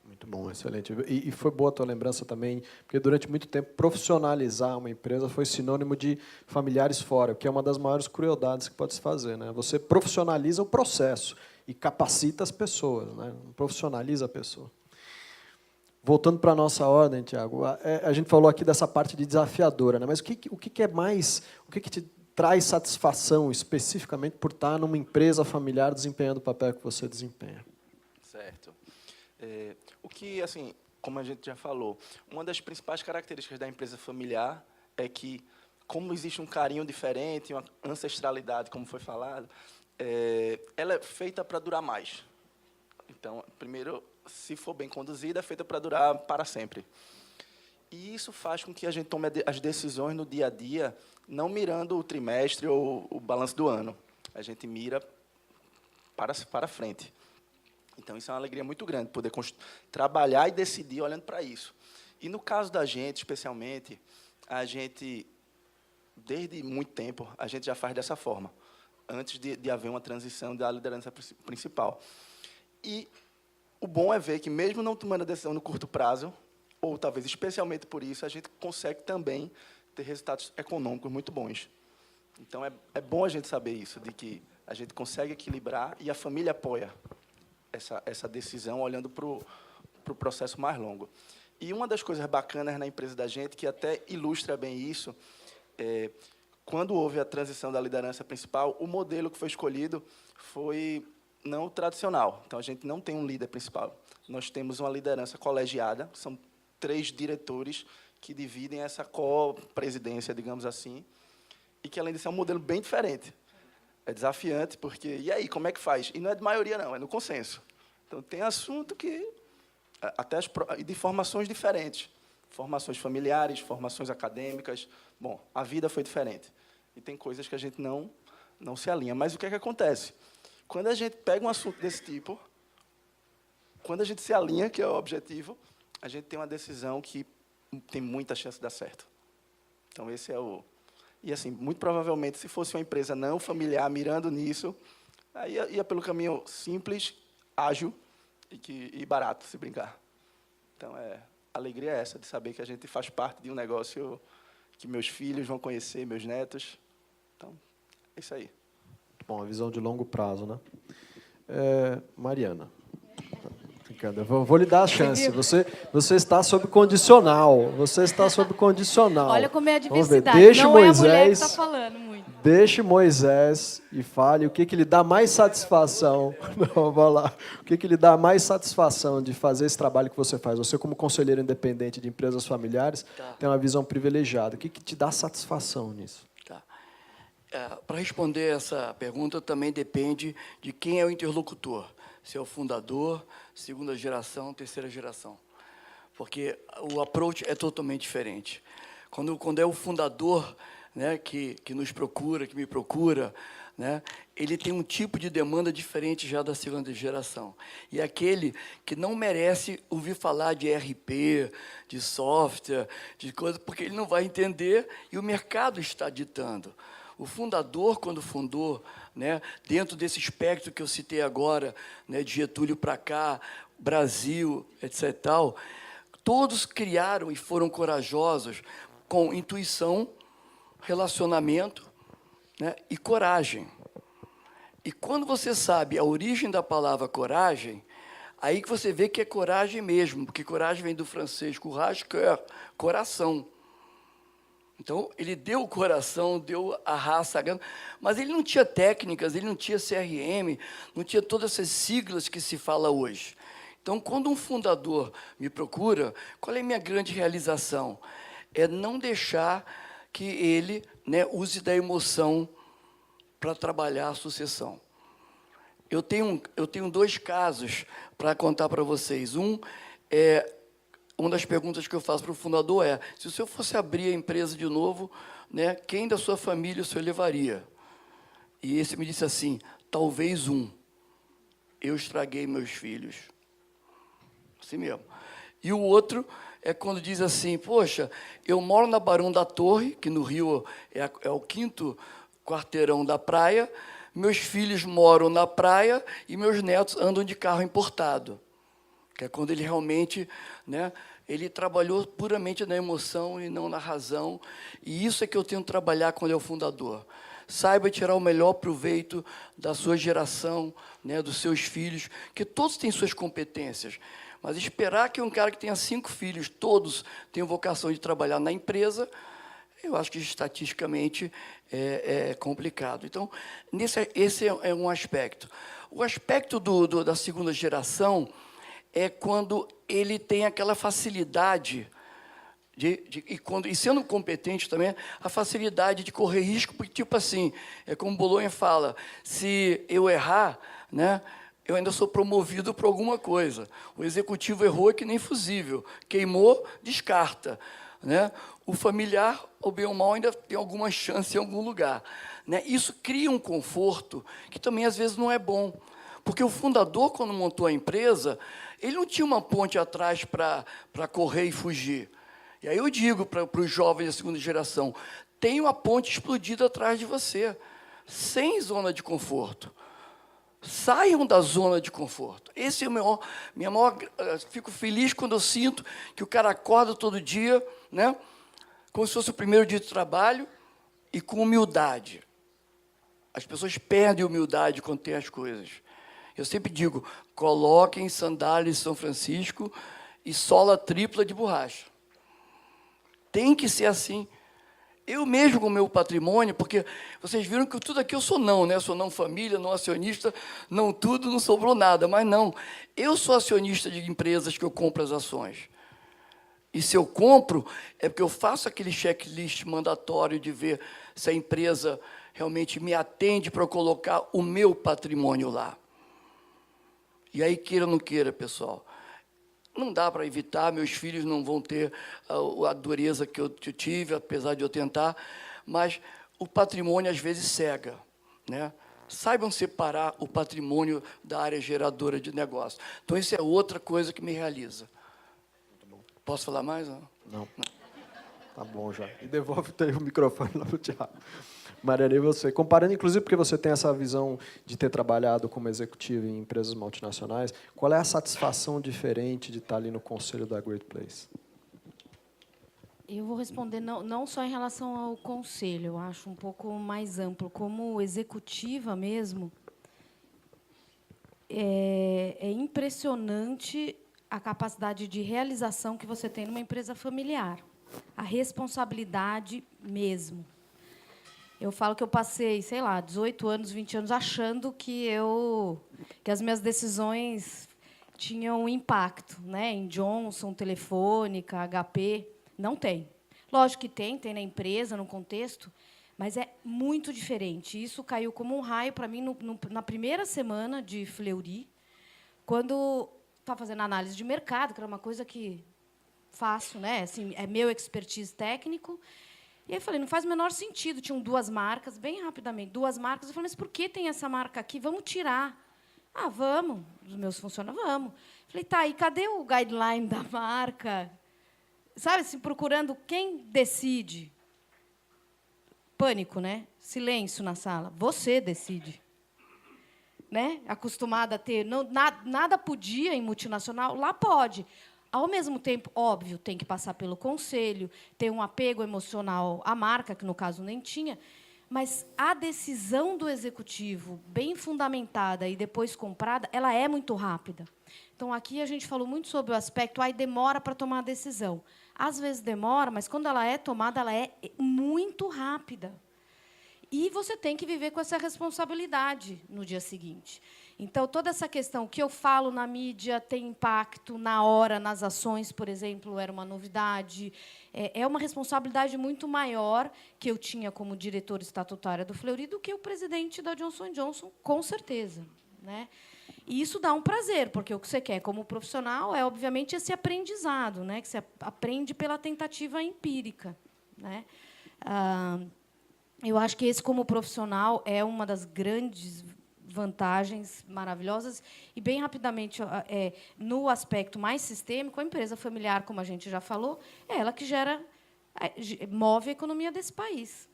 Muito bom, excelente. E foi boa a tua lembrança também, porque durante muito tempo profissionalizar uma empresa foi sinônimo de familiares fora, que é uma das maiores crueldades que pode se fazer. Né? Você profissionaliza o processo e capacita as pessoas, né? Profissionaliza a pessoa. Voltando para a nossa ordem, Tiago, a gente falou aqui dessa parte de desafiadora, né? Mas o que é mais, o que te traz satisfação especificamente por estar numa empresa familiar desempenhando o papel que você desempenha? Certo. O que, assim, como a gente já falou, uma das principais características da empresa familiar é que, como existe um carinho diferente, uma ancestralidade, como foi falado, ela é feita para durar mais. Então, primeiro, se for bem conduzida, é feita para durar para sempre. E isso faz com que a gente tome as decisões no dia a dia, não mirando o trimestre ou o balanço do ano. A gente mira para frente. Então, isso é uma alegria muito grande, poder trabalhar e decidir olhando para isso. E, no caso da gente, especialmente, a gente, desde muito tempo, a gente já faz dessa forma, antes de haver uma transição da liderança principal. E o bom é ver que, mesmo não tomando a decisão no curto prazo, ou talvez especialmente por isso, a gente consegue também ter resultados econômicos muito bons. Então, é bom a gente saber isso, de que a gente consegue equilibrar e a família apoia essa decisão, olhando para o processo mais longo. E uma das coisas bacanas na empresa da gente, que até ilustra bem isso, quando houve a transição da liderança principal, o modelo que foi escolhido foi não o tradicional. Então, a gente não tem um líder principal. Nós temos uma liderança colegiada, são 3 diretores que dividem essa co-presidência, digamos assim, e que, além disso, é um modelo bem diferente. É desafiante, porque, e aí, como é que faz? E não é de maioria, não, é no consenso. Então, tem assunto que, até de formações diferentes, formações familiares, formações acadêmicas. Bom, a vida foi diferente. E tem coisas que a gente não se alinha. Mas o que é que acontece? Quando a gente pega um assunto desse tipo, quando a gente se alinha, que é o objetivo, a gente tem uma decisão que tem muita chance de dar certo. Então, esse é o... E, assim, muito provavelmente, se fosse uma empresa não familiar, mirando nisso, aí ia pelo caminho simples, ágil e barato, se brincar. Então, a alegria é essa, de saber que a gente faz parte de um negócio que meus filhos vão conhecer, meus netos. Então, é isso aí. Bom, a visão de longo prazo, né? Mariana. Eu vou lhe dar a chance. Você está sob condicional. Você está sob condicional. Olha como é a Vamos ver. diversidade. Deixe Não Moisés, é a mulher que está falando muito. Deixe Moisés e fale o que lhe dá mais satisfação. Não, vá lá. O que lhe dá mais satisfação de fazer esse trabalho que você faz? Você, como conselheiro independente de empresas familiares, tem uma visão privilegiada. O que te dá satisfação nisso? Tá. Para responder essa pergunta, também depende de quem é o interlocutor. Se é o fundador, segunda geração, terceira geração. Porque o approach é totalmente diferente. Quando é o fundador, né, que nos procura, que me procura, né, ele tem um tipo de demanda diferente já da segunda geração. E aquele que não merece ouvir falar de ERP, de software, de coisa, porque ele não vai entender e o mercado está ditando. O fundador, quando fundou, né, dentro desse espectro que eu citei agora, né, de Getúlio para cá, Brasil, etc. e tal, todos criaram e foram corajosos com intuição, relacionamento, né, e coragem. E quando você sabe a origem da palavra coragem, aí que você vê que é coragem mesmo, porque coragem vem do francês courage, cœur, coração. Então, ele deu o coração, deu a raça, mas ele não tinha técnicas, ele não tinha CRM, não tinha todas essas siglas que se fala hoje. Então, quando um fundador me procura, qual é a minha grande realização? É não deixar que ele, né, use da emoção para trabalhar a sucessão. Eu tenho 2 casos para contar para vocês. Uma das perguntas que eu faço para o fundador é: se o senhor fosse abrir a empresa de novo, né, quem da sua família o senhor levaria? E esse me disse assim: talvez um. Eu estraguei meus filhos. Assim mesmo. E o outro é quando diz assim: poxa, eu moro na Barão da Torre, que no Rio é o 5º quarteirão da praia, meus filhos moram na praia e meus netos andam de carro importado. Que é quando ele realmente, né, ele trabalhou puramente na emoção e não na razão. E isso é que eu tenho que trabalhar quando é o fundador. Saiba tirar o melhor proveito da sua geração, né, dos seus filhos, que todos têm suas competências. Mas esperar que um cara que tenha 5 filhos, todos tenham vocação de trabalhar na empresa, eu acho que estatisticamente é complicado. Então, esse é um aspecto. O aspecto da segunda geração é quando ele tem aquela facilidade e sendo competente também, a facilidade de correr risco, porque, tipo assim, é como Bolonha fala, se eu errar, né, eu ainda sou promovido por alguma coisa. O executivo errou, é que nem fusível. Queimou, descarta. Né? O familiar, ou bem ou mal, ainda tem alguma chance em algum lugar. Né? Isso cria um conforto que também, às vezes, não é bom. Porque o fundador, quando montou a empresa, ele não tinha uma ponte atrás para correr e fugir. E aí eu digo para os jovens da segunda geração: tem uma ponte explodida atrás de você, sem zona de conforto. Saiam da zona de conforto. Esse é o minha maior. Fico feliz quando eu sinto que o cara acorda todo dia, né, como se fosse o primeiro dia de trabalho, e com humildade. As pessoas perdem humildade quando têm as coisas. Eu sempre digo: coloquem sandálias de São Francisco e sola tripla de borracha. Tem que ser assim. Eu mesmo com o meu patrimônio, porque vocês viram que tudo aqui eu sou não, né? Sou não família, não acionista, não tudo, não sobrou nada. Mas não, eu sou acionista de empresas que eu compro as ações. E se eu compro, é porque eu faço aquele checklist mandatório de ver se a empresa realmente me atende para eu colocar o meu patrimônio lá. E aí, queira ou não queira, pessoal, não dá para evitar, meus filhos não vão ter a dureza que eu tive, apesar de eu tentar, mas o patrimônio, às vezes, cega. Né? Saibam separar o patrimônio da área geradora de negócio. Então, isso é outra coisa que me realiza. Posso falar mais? Não. Tá bom já. E devolve o microfone lá para o Thiago. Mariana, e você? Comparando, inclusive, porque você tem essa visão de ter trabalhado como executivo em empresas multinacionais, qual é a satisfação diferente de estar ali no conselho da Great Place? Eu vou responder não só em relação ao conselho, eu acho um pouco mais amplo. Como executiva mesmo, é impressionante a capacidade de realização que você tem numa empresa familiar. A responsabilidade mesmo. Eu falo que eu passei, sei lá, 18 anos, 20 anos, achando que as minhas decisões tinham impacto, né? Em Johnson, Telefônica, HP. Não tem. Lógico que tem na empresa, no contexto, mas é muito diferente. Isso caiu como um raio para mim na primeira semana de Fleury, quando estava fazendo análise de mercado, que era uma coisa que faço, né? Assim, é meu expertise técnico. E aí eu falei, não faz o menor sentido. Tinham 2 marcas, bem rapidamente, 2 marcas. Eu falei, mas por que tem essa marca aqui? Vamos tirar. Ah, vamos. Os meus funcionários, vamos. Eu falei, tá, e cadê o guideline da marca? Sabe, assim, procurando quem decide. pânico, né? Silêncio na sala. Você decide. Né? Acostumada a ter... Não, nada podia em multinacional, lá pode. Ao mesmo tempo, óbvio, tem que passar pelo conselho, ter um apego emocional à marca, que, no caso, nem tinha, mas a decisão do executivo, bem fundamentada e depois comprada, ela é muito rápida. Então, aqui a gente falou muito sobre o aspecto, aí demora para tomar a decisão. Às vezes demora, mas, quando ela é tomada, ela é muito rápida. E você tem que viver com essa responsabilidade no dia seguinte. Então, toda essa questão que eu falo na mídia tem impacto na hora, nas ações, por exemplo, era uma novidade. É uma responsabilidade muito maior que eu tinha como diretora estatutária do Fleury do que o presidente da Johnson & Johnson, com certeza. Né? E isso dá um prazer, porque o que você quer como profissional é, obviamente, esse aprendizado, né? Que você aprende pela tentativa empírica. Né? Eu acho que esse, como profissional, é uma das grandes vantagens maravilhosas. E, bem rapidamente, no aspecto mais sistêmico, a empresa familiar, como a gente já falou, é ela que move a economia desse país.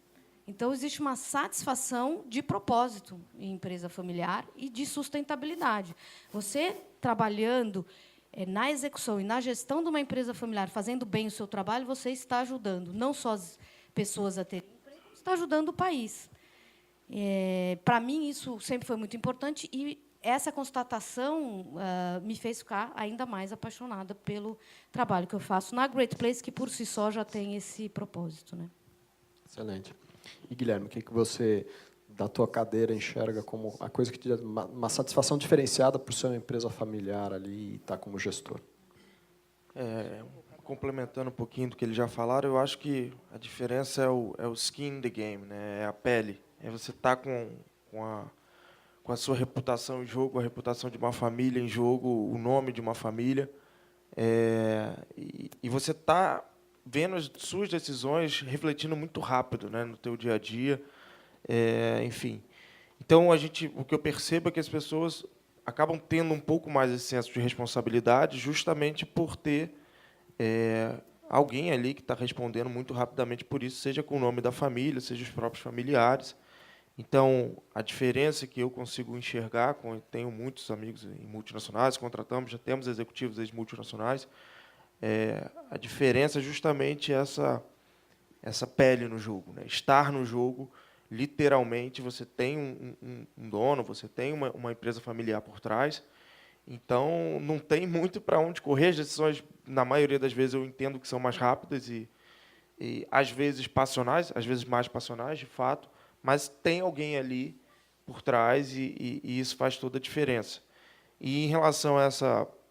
Então, existe uma satisfação de propósito em empresa familiar e de sustentabilidade. Você, trabalhando na execução e na gestão de uma empresa familiar, fazendo bem o seu trabalho, você está ajudando não só as pessoas a terem emprego, está ajudando o país. Para mim, isso sempre foi muito importante, e essa constatação me fez ficar ainda mais apaixonada pelo trabalho que eu faço na Great Place, que, por si só, já tem esse propósito. Né? Excelente. E, Guilherme, o que você, da tua cadeira, enxerga como a coisa que te dá uma satisfação diferenciada por ser uma empresa familiar ali e estar como gestor? Complementando um pouquinho do que eles já falaram, eu acho que a diferença é o skin in the game, né? É a pele. É você estar com a sua reputação em jogo, a reputação de uma família em jogo, o nome de uma família. E você está vendo as suas decisões refletindo muito rápido, né, no teu dia a dia. Enfim. Então, o que eu percebo é que as pessoas acabam tendo um pouco mais esse senso de responsabilidade justamente por ter alguém ali que está respondendo muito rapidamente por isso, seja com o nome da família, seja os próprios familiares. Então, a diferença que eu consigo enxergar, tenho muitos amigos em multinacionais, já temos executivos em multinacionais, a diferença é justamente essa pele no jogo, né? Estar no jogo, literalmente, você tem um dono, você tem uma empresa familiar por trás, então não tem muito para onde correr. As decisões, na maioria das vezes, eu entendo que são mais rápidas e às vezes passionais, às vezes mais passionais, de fato, mas tem alguém ali por trás e isso faz toda a diferença. E, em relação a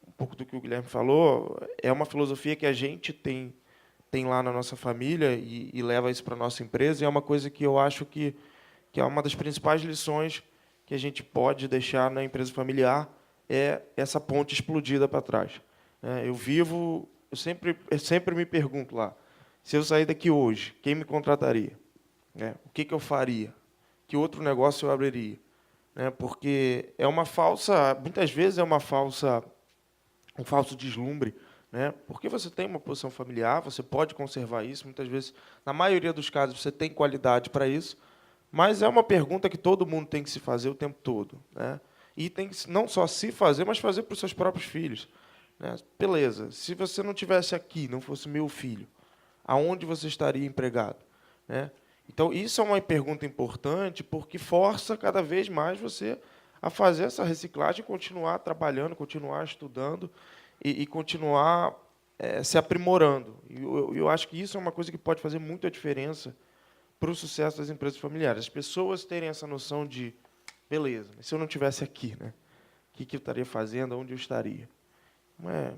um pouco do que o Guilherme falou, é uma filosofia que a gente tem lá na nossa família e leva isso para a nossa empresa, e é uma coisa que eu acho que é uma das principais lições que a gente pode deixar na empresa familiar, é essa ponte explodida para trás. Eu sempre me pergunto lá, se eu sair daqui hoje, quem me contrataria? O que eu faria? Que outro negócio eu abriria? Porque muitas vezes é um falso deslumbre, né? Porque você tem uma posição familiar, você pode conservar isso, muitas vezes, na maioria dos casos, você tem qualidade para isso, mas é uma pergunta que todo mundo tem que se fazer o tempo todo, né? E tem que não só se fazer, mas fazer para os seus próprios filhos, né? Beleza, se você não tivesse aqui, não fosse meu filho, aonde você estaria empregado, né? Então, isso é uma pergunta importante, porque força cada vez mais você a fazer essa reciclagem, continuar trabalhando, continuar estudando e continuar se aprimorando. Eu acho que isso é uma coisa que pode fazer muita diferença para o sucesso das empresas familiares. As pessoas terem essa noção de, beleza, mas se eu não estivesse aqui, né, o que eu estaria fazendo, onde eu estaria? Não é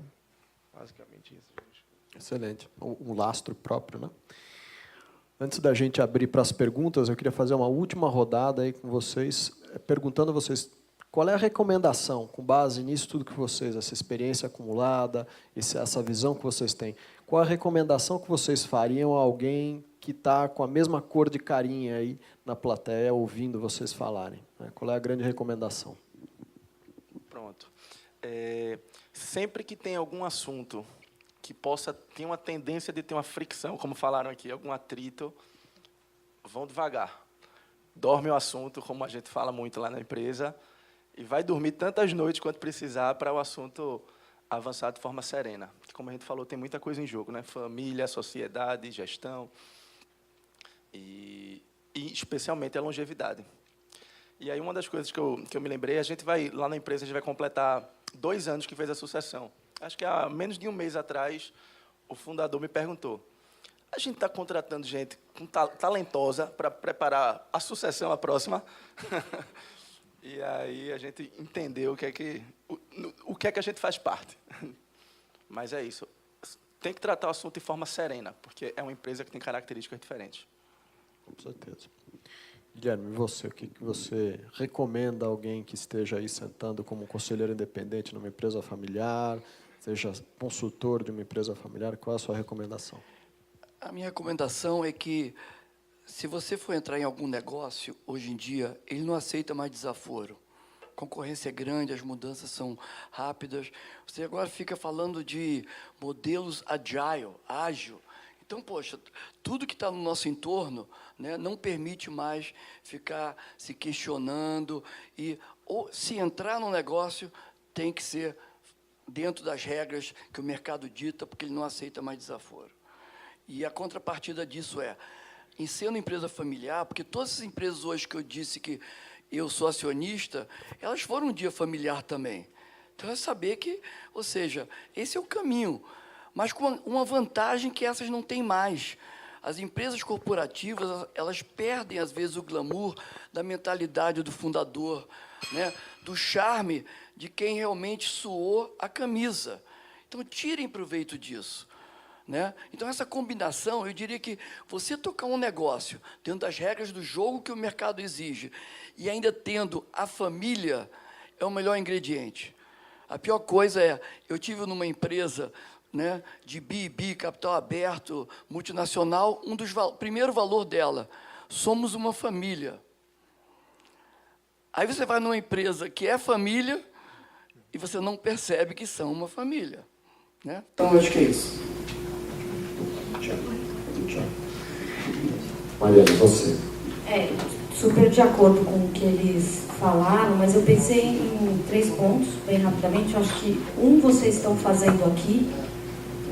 basicamente isso. Excelente. Um lastro próprio, né? Antes da gente abrir para as perguntas, eu queria fazer uma última rodada aí com vocês, perguntando a vocês qual é a recomendação, com base nisso tudo que vocês, essa experiência acumulada, essa visão que vocês têm, qual a recomendação que vocês fariam a alguém que está com a mesma cor de carinha aí na plateia, ouvindo vocês falarem? Qual é a grande recomendação? Pronto. Sempre que tem algum assunto que possa ter uma tendência de ter uma fricção, como falaram aqui, algum atrito, vão devagar. Dorme o assunto, como a gente fala muito lá na empresa, e vai dormir tantas noites quanto precisar para o assunto avançar de forma serena. Como a gente falou, tem muita coisa em jogo, né? Família, sociedade, gestão e especialmente a longevidade. E aí uma das coisas que eu me lembrei, lá na empresa, a gente vai completar 2 anos que fez a sucessão. Acho que há menos de um mês atrás, o fundador me perguntou: a gente está contratando gente talentosa para preparar a sucessão, a próxima? E aí a gente entendeu o que é que a gente faz parte. Mas é isso. Tem que tratar o assunto de forma serena, porque é uma empresa que tem características diferentes. Com certeza. Guilherme, e você? O que você recomenda a alguém que esteja aí sentando como conselheiro independente numa empresa familiar, seja consultor de uma empresa familiar? Qual é a sua recomendação? A minha recomendação é que, se você for entrar em algum negócio, hoje em dia, ele não aceita mais desaforo. A concorrência é grande, as mudanças são rápidas. Você agora fica falando de modelos ágil. Então, poxa, tudo que está no nosso entorno, né, não permite mais ficar se questionando. Ou se entrar no negócio, tem que ser dentro das regras que o mercado dita, porque ele não aceita mais desaforo. E a contrapartida disso em sendo empresa familiar, porque todas as empresas hoje que eu disse que eu sou acionista, elas foram um dia familiar também. Então, é saber que, ou seja, esse é o caminho, mas com uma vantagem que essas não têm mais. As empresas corporativas, elas perdem, às vezes, o glamour da mentalidade do fundador, né, do charme de quem realmente suou a camisa. Então, tirem proveito disso. Né? Então, essa combinação, eu diria que você tocar um negócio dentro das regras do jogo que o mercado exige e ainda tendo a família, é o melhor ingrediente. A pior coisa eu tive numa empresa, né, de B2B, capital aberto, multinacional, primeiro valor dela, somos uma família. Aí você vai numa empresa que é família e você não percebe que são uma família. Né? Então, eu acho que é isso. Mariana, você? Super de acordo com o que eles falaram, mas eu pensei em 3 pontos, bem rapidamente. Eu acho que vocês estão fazendo aqui,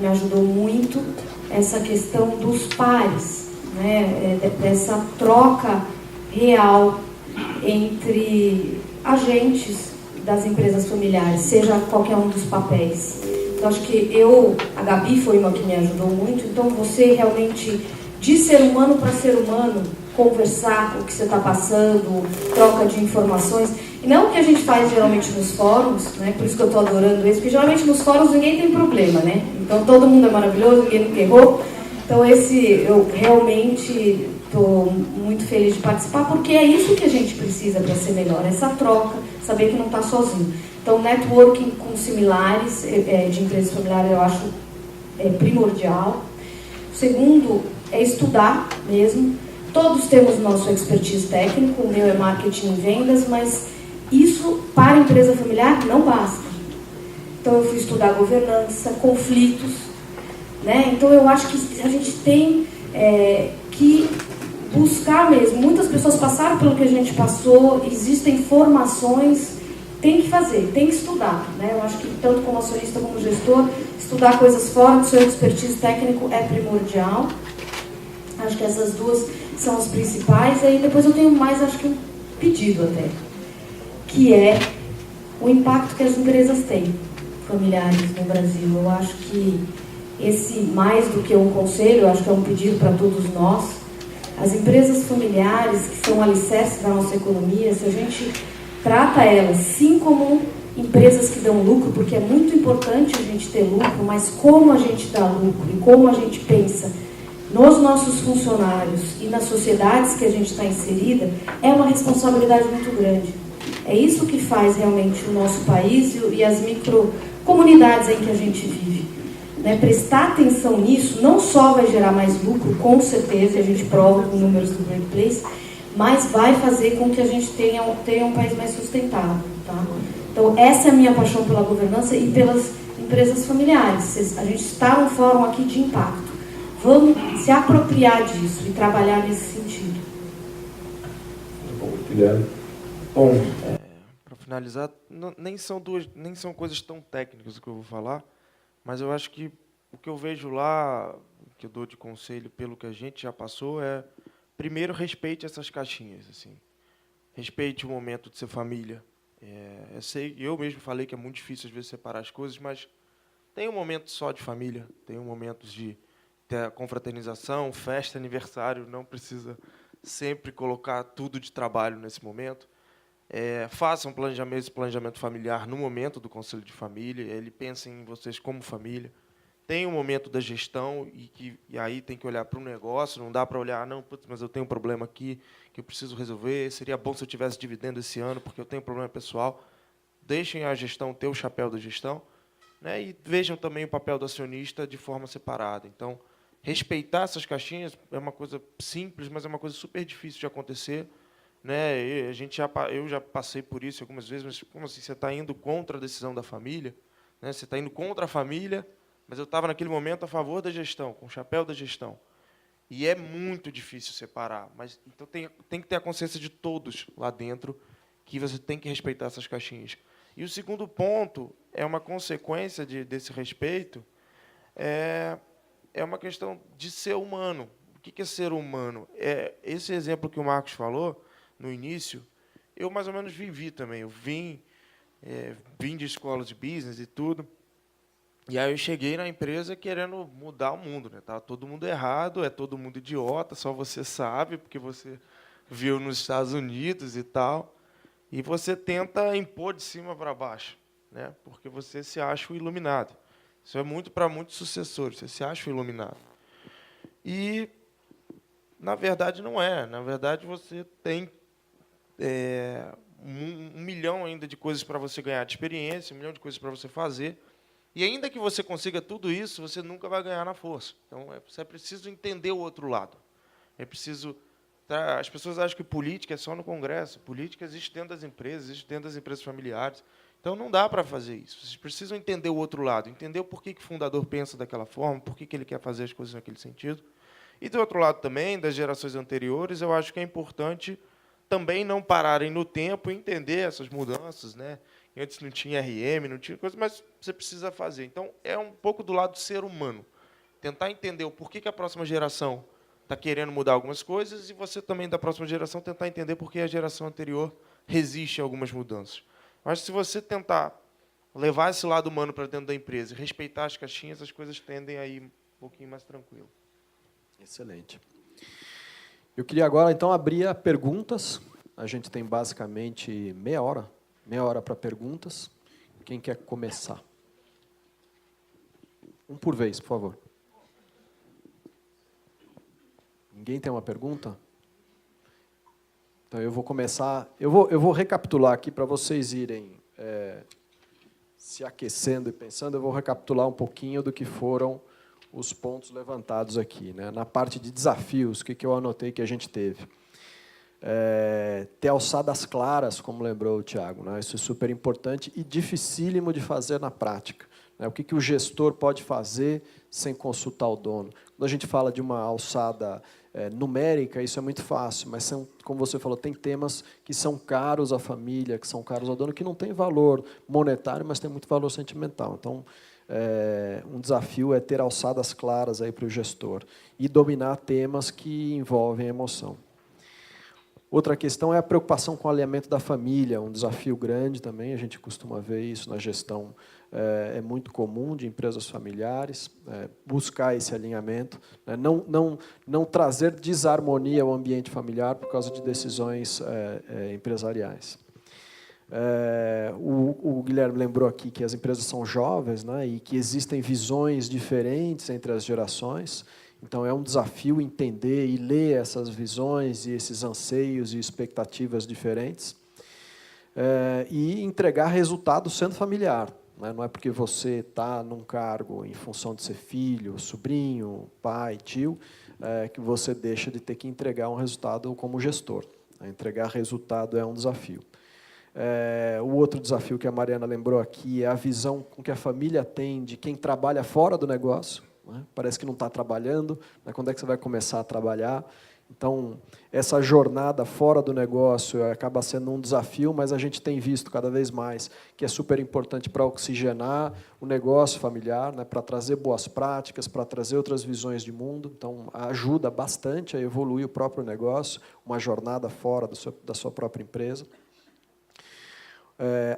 me ajudou muito, essa questão dos pares, né? Dessa troca real entre agentes das empresas familiares, seja qualquer um dos papéis. Então, acho que a Gabi foi uma que me ajudou muito. Então, você realmente, de ser humano para ser humano, conversar o que você está passando, troca de informações. E não o que a gente faz geralmente nos fóruns, né? Por isso que eu estou adorando esse, porque geralmente nos fóruns ninguém tem problema, né? Então, todo mundo é maravilhoso, ninguém nunca errou. Então, eu realmente estou muito feliz de participar, porque é isso que a gente precisa para ser melhor, essa troca, saber que não está sozinho. Então, networking com similares de empresas familiares eu acho primordial. O segundo é estudar mesmo. Todos temos nosso expertise técnico, o meu é marketing e vendas, mas isso para a empresa familiar não basta. Então, eu fui estudar governança, conflitos, né? Então, eu acho que a gente tem que buscar mesmo. Muitas pessoas passaram pelo que a gente passou, existem formações. Tem que fazer, tem que estudar, né? Eu acho que tanto como acionista como gestor, estudar coisas fora do seu expertise técnico é primordial. Acho que essas 2 são as principais. Aí depois eu tenho mais, acho que um pedido até, que é o impacto que as empresas têm, familiares no Brasil. Eu acho que esse, mais do que um conselho, eu acho que é um pedido para todos nós. As empresas familiares, que são alicerces da nossa economia, se a gente trata elas sim como empresas que dão lucro, porque é muito importante a gente ter lucro, mas como a gente dá lucro e como a gente pensa nos nossos funcionários e nas sociedades que a gente está inserida, é uma responsabilidade muito grande. É isso que faz realmente o nosso país e as microcomunidades em que a gente vive. Né? Prestar atenção nisso não só vai gerar mais lucro, com certeza, e a gente prova com números do Great Place, mas vai fazer com que a gente tenha um país mais sustentável. Tá? Então, essa é a minha paixão pela governança e pelas empresas familiares. A gente está num fórum aqui de impacto. Vamos se apropriar disso e trabalhar nesse sentido. Guilherme. Bom, para finalizar, nem são coisas tão técnicas o que eu vou falar, mas eu acho que o que eu vejo lá, que eu dou de conselho pelo que a gente já passou, é, primeiro, respeite essas caixinhas. Assim. Respeite o momento de ser família. Eu mesmo falei que é muito difícil, às vezes, separar as coisas, mas tem um momento só de família, tem um momento de ter a confraternização, festa, aniversário, não precisa sempre colocar tudo de trabalho nesse momento. Façam esse planejamento familiar no momento do conselho de família, ele pensa em vocês como família. Tem um momento da gestão e aí tem que olhar para o negócio, não dá para olhar, não, putz, mas eu tenho um problema aqui que eu preciso resolver, seria bom se eu tivesse dividendo esse ano, porque eu tenho um problema pessoal. Deixem a gestão ter o chapéu da gestão, né, e vejam também o papel do acionista de forma separada. Então, respeitar essas caixinhas é uma coisa simples, mas é uma coisa super difícil de acontecer. Né? Eu já passei por isso algumas vezes, mas como assim, você está indo contra a decisão da família? Né? Você está indo contra a família, mas eu estava naquele momento a favor da gestão, com o chapéu da gestão. E é muito difícil separar, mas então tem que ter a consciência de todos lá dentro que você tem que respeitar essas caixinhas. E o segundo ponto é uma consequência desse respeito, é uma questão de ser humano. O que é ser humano? Esse exemplo que o Marcos falou no início, eu mais ou menos vivi também. Eu vim de escola de business e tudo. E aí eu cheguei na empresa querendo mudar o mundo, né? Tá todo mundo errado, é todo mundo idiota, só você sabe, porque você viu nos Estados Unidos e tal. E você tenta impor de cima para baixo, né? Porque você se acha o iluminado. Isso é muito para muitos sucessores, você se acha o iluminado. E, na verdade, não é. Na verdade, você tem 1 milhão ainda de coisas para você ganhar de experiência, 1 milhão de coisas para você fazer. E ainda que você consiga tudo isso, você nunca vai ganhar na força. Então, você é preciso entender o outro lado. É preciso... As pessoas acham que política é só no Congresso. Política existe dentro das empresas, existe dentro das empresas familiares. Então, não dá para fazer isso. Vocês precisam entender o outro lado, entender o porquê que o fundador pensa daquela forma, por que ele quer fazer as coisas naquele sentido. E, do outro lado também, das gerações anteriores, eu acho que é importante também não pararem no tempo e entender essas mudanças, né? Antes não tinha RM, não tinha coisa, mas você precisa fazer. Então, é um pouco do lado do ser humano. Tentar entender o porquê que a próxima geração está querendo mudar algumas coisas e você também, da próxima geração, tentar entender por que a geração anterior resiste a algumas mudanças. Mas, se você tentar levar esse lado humano para dentro da empresa e respeitar as caixinhas, as coisas tendem a ir um pouquinho mais tranquilo. Excelente. Eu queria agora, então, abrir a perguntas. A gente tem, basicamente, meia hora para perguntas. Quem quer começar? Um por vez, por favor. Ninguém tem uma pergunta? Então, eu vou começar... Eu vou recapitular aqui para vocês irem se aquecendo e pensando. Eu vou recapitular um pouquinho do que foram os pontos levantados aqui, né? Na parte de desafios, o que eu anotei que a gente teve? Ter alçadas claras, como lembrou o Tiago, né? Isso é super importante e dificílimo de fazer na prática, né? O que o gestor pode fazer sem consultar o dono? Quando a gente fala de uma alçada numérica, isso é muito fácil, mas, como você falou, tem temas que são caros à família, que são caros ao dono, que não tem valor monetário, mas tem muito valor sentimental. Então, um desafio é ter alçadas claras aí para o gestor e dominar temas que envolvem a emoção. Outra questão é a preocupação com o alinhamento da família, um desafio grande também, a gente costuma ver isso na gestão, é muito comum de empresas familiares, buscar esse alinhamento, né? Não trazer desarmonia ao ambiente familiar por causa de decisões empresariais. O Guilherme lembrou aqui que as empresas são jovens, né, e que existem visões diferentes entre as gerações. Então, é um desafio entender e ler essas visões e esses anseios e expectativas diferentes e entregar resultados sendo familiar. Né? Não é porque você está num cargo em função de ser filho, sobrinho, pai, tio, que você deixa de ter que entregar um resultado como gestor. Entregar resultado é um desafio. O outro desafio que a Mariana lembrou aqui é a visão com que a família tem de quem trabalha fora do negócio. Né? Parece que não está trabalhando, né? Quando é que você vai começar a trabalhar? Então, essa jornada fora do negócio acaba sendo um desafio, mas a gente tem visto cada vez mais que é super importante para oxigenar o negócio familiar, né, para trazer boas práticas, para trazer outras visões de mundo. Então, ajuda bastante a evoluir o próprio negócio, uma jornada fora da sua própria empresa.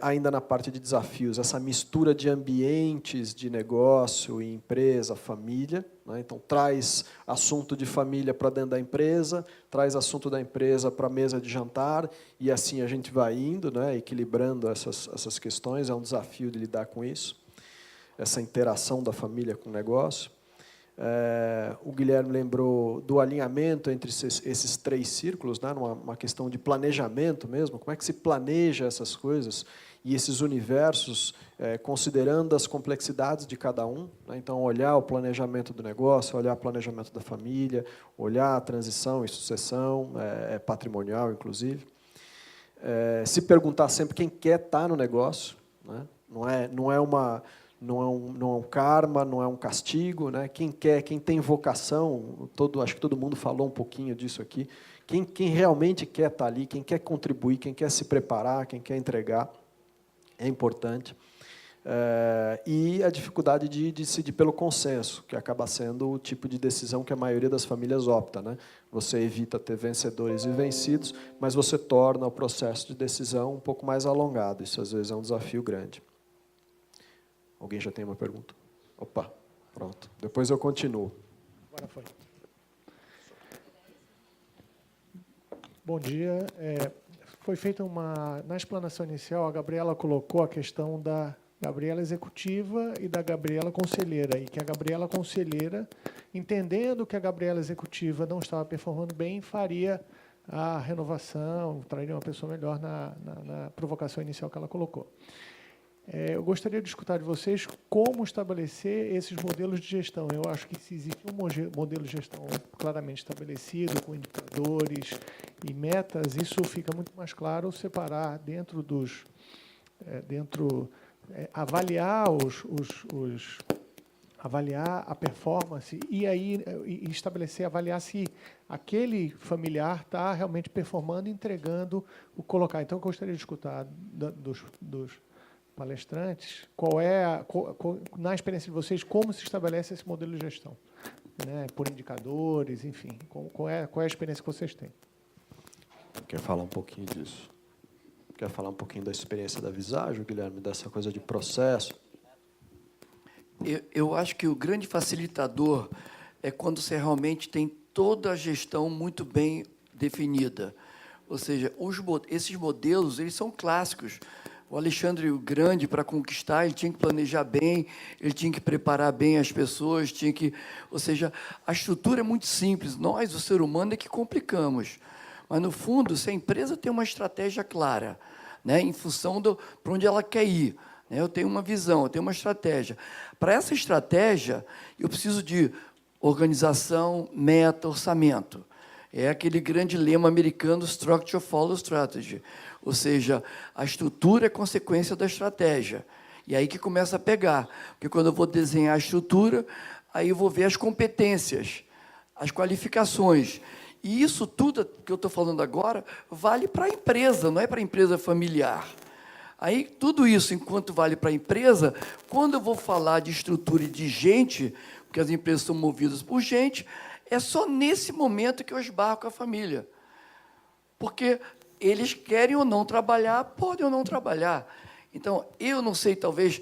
Ainda na parte de desafios, essa mistura de ambientes de negócio, empresa, família, né? Então, traz assunto de família para dentro da empresa, traz assunto da empresa para a mesa de jantar, e assim a gente vai indo, né? Equilibrando essas questões, é um desafio de lidar com isso, essa interação da família com o negócio. O Guilherme lembrou do alinhamento entre esses 3 círculos, né, uma questão de planejamento mesmo, como é que se planeja essas coisas e esses universos, considerando as complexidades de cada um, né, então olhar o planejamento do negócio, olhar o planejamento da família, olhar a transição e sucessão, patrimonial, inclusive. Se perguntar sempre quem quer estar no negócio, né, não é um karma, não é um castigo, né? Quem quer, quem tem vocação, acho que todo mundo falou um pouquinho disso aqui, quem realmente quer estar ali, quem quer contribuir, quem quer se preparar, quem quer entregar, é importante. E a dificuldade de decidir pelo consenso, que acaba sendo o tipo de decisão que a maioria das famílias opta, né? Você evita ter vencedores e vencidos, mas você torna o processo de decisão um pouco mais alongado. Isso, às vezes, é um desafio grande. Alguém já tem uma pergunta? Opa, pronto. Depois eu continuo. Agora foi. Bom dia. Foi feita na explanação inicial, a Gabriela colocou a questão da Gabriela executiva e da Gabriela conselheira, e que a Gabriela conselheira, entendendo que a Gabriela executiva não estava performando bem, faria a renovação, traria uma pessoa melhor na provocação inicial que ela colocou. Eu gostaria de escutar de vocês como estabelecer esses modelos de gestão. Eu acho que se existe um modelo de gestão claramente estabelecido, com indicadores e metas, isso fica muito mais claro separar avaliar avaliar a performance e aí avaliar se aquele familiar está realmente performando, entregando o colocar. Então, eu gostaria de escutar dos palestrantes, na experiência de vocês, como se estabelece esse modelo de gestão, né? Por indicadores, enfim, qual é a experiência que vocês têm? Quer falar um pouquinho disso? Quer falar um pouquinho da experiência da Visagio, Guilherme, dessa coisa de processo? Eu acho que o grande facilitador é quando você realmente tem toda a gestão muito bem definida. Ou seja, esses modelos, eles são clássicos. O Alexandre o Grande, para conquistar, ele tinha que planejar bem, ele tinha que preparar bem as pessoas, ou seja, a estrutura é muito simples. Nós, o ser humano, é que complicamos. Mas, no fundo, se a empresa tem uma estratégia clara, né, em função para onde ela quer ir, né, eu tenho uma visão, eu tenho uma estratégia. Para essa estratégia, eu preciso de organização, meta, orçamento. É aquele grande lema americano, Structure Follows Strategy. Ou seja, a estrutura é consequência da estratégia. E aí que começa a pegar. Porque quando eu vou desenhar a estrutura, aí eu vou ver as competências, as qualificações. E isso tudo que eu estou falando agora vale para a empresa, não é para a empresa familiar. Aí, tudo isso, enquanto vale para a empresa, quando eu vou falar de estrutura e de gente, porque as empresas são movidas por gente, é só nesse momento que eu esbarro com a família. Porque eles querem ou não trabalhar, podem ou não trabalhar. Então, eu não sei, talvez,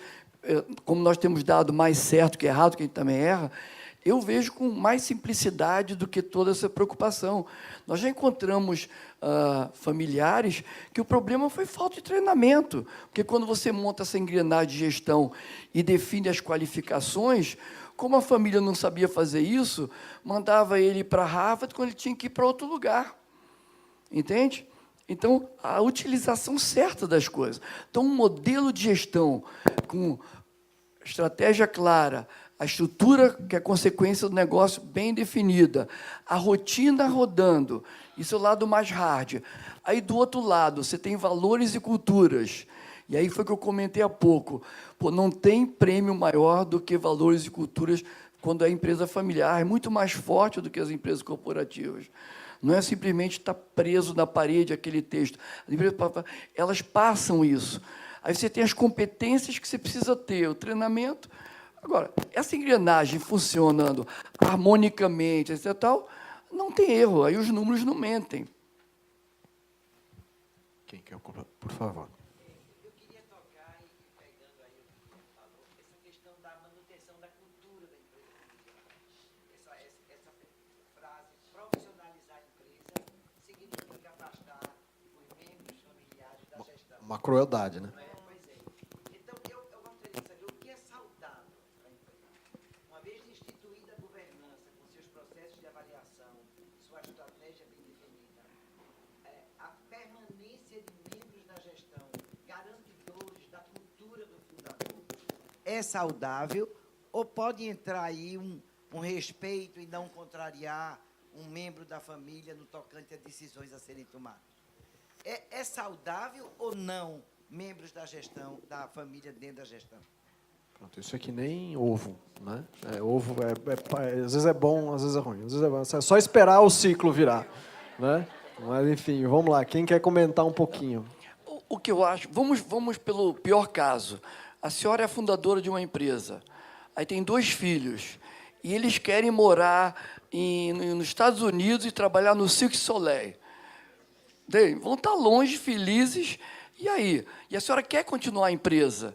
como nós temos dado mais certo que errado, que a gente também erra, eu vejo com mais simplicidade do que toda essa preocupação. Nós já encontramos familiares que o problema foi falta de treinamento, porque quando você monta essa engrenagem de gestão e define as qualificações, como a família não sabia fazer isso, mandava ele para Harvard quando ele tinha que ir para outro lugar. Entende? Então, a utilização certa das coisas. Então, um modelo de gestão com estratégia clara, a estrutura que é consequência do negócio bem definida, a rotina rodando, isso é o lado mais hard. Aí, do outro lado, você tem valores e culturas. E aí foi o que eu comentei há pouco. Pô, não tem prêmio maior do que valores e culturas quando é empresa familiar. É muito mais forte do que as empresas corporativas. Não é simplesmente estar preso na parede aquele texto. As empresas, elas passam isso. Aí você tem as competências que você precisa ter, o treinamento. Agora, essa engrenagem funcionando harmonicamente, etc., tal, não tem erro, aí os números não mentem. Quem quer, por favor. Eu queria tocar, e pegando aí o que você falou, essa questão da manutenção da cultura da empresa. Essa frase, profissionalizar a empresa, significa afastar os membros familiares da gestão. Uma crueldade, né? Pois é. Então, eu gostaria de saber o que é saudável para a empresa. Uma vez instituída a governança, com seus processos de avaliação, sua estratégia bem definida, a permanência de membros da gestão, garantidores da cultura do fundador, é saudável ou pode entrar aí um respeito e não contrariar um membro da família no tocante a decisões a serem tomadas? É saudável ou não membros da gestão, da família dentro da gestão? Pronto, isso é que nem ovo, né? Ovo às vezes é bom, às vezes é ruim. Às vezes é bom. É só esperar o ciclo virar, né? Mas, enfim, vamos lá. Quem quer comentar um pouquinho? O que eu acho... Vamos pelo pior caso. A senhora é a fundadora de uma empresa. Aí tem 2 filhos. E eles querem morar nos Estados Unidos e trabalhar no Cirque du Soleil. Vão estar longe, felizes. E aí? E a senhora quer continuar a empresa?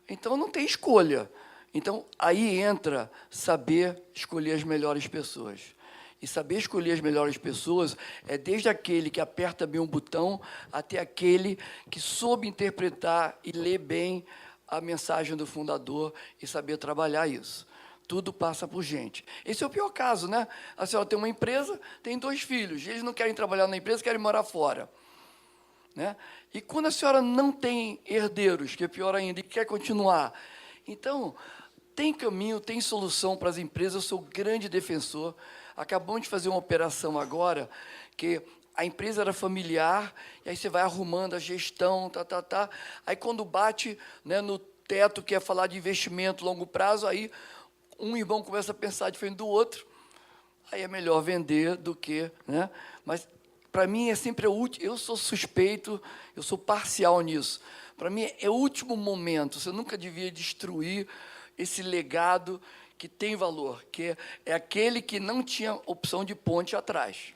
Então, não tem escolha. Então, aí entra saber escolher as melhores pessoas. E saber escolher as melhores pessoas é desde aquele que aperta bem um botão até aquele que soube interpretar e ler bem a mensagem do fundador e saber trabalhar isso. Tudo passa por gente. Esse é o pior caso, né? A senhora tem uma empresa, tem 2 filhos, eles não querem trabalhar na empresa, querem morar fora. Né? E quando a senhora não tem herdeiros, que é pior ainda, e quer continuar, então, tem caminho, tem solução para as empresas, eu sou grande defensor. Acabamos de fazer uma operação agora, que a empresa era familiar, e aí você vai arrumando a gestão, aí quando bate, né, no teto, que é falar de investimento longo prazo, aí um irmão começa a pensar diferente do outro, aí é melhor vender do que... Né? Mas, para mim, é sempre o último... Eu sou suspeito, eu sou parcial nisso. Para mim, é o último momento. Você nunca devia destruir esse legado que tem valor, que é aquele que não tinha opção de ponte atrás.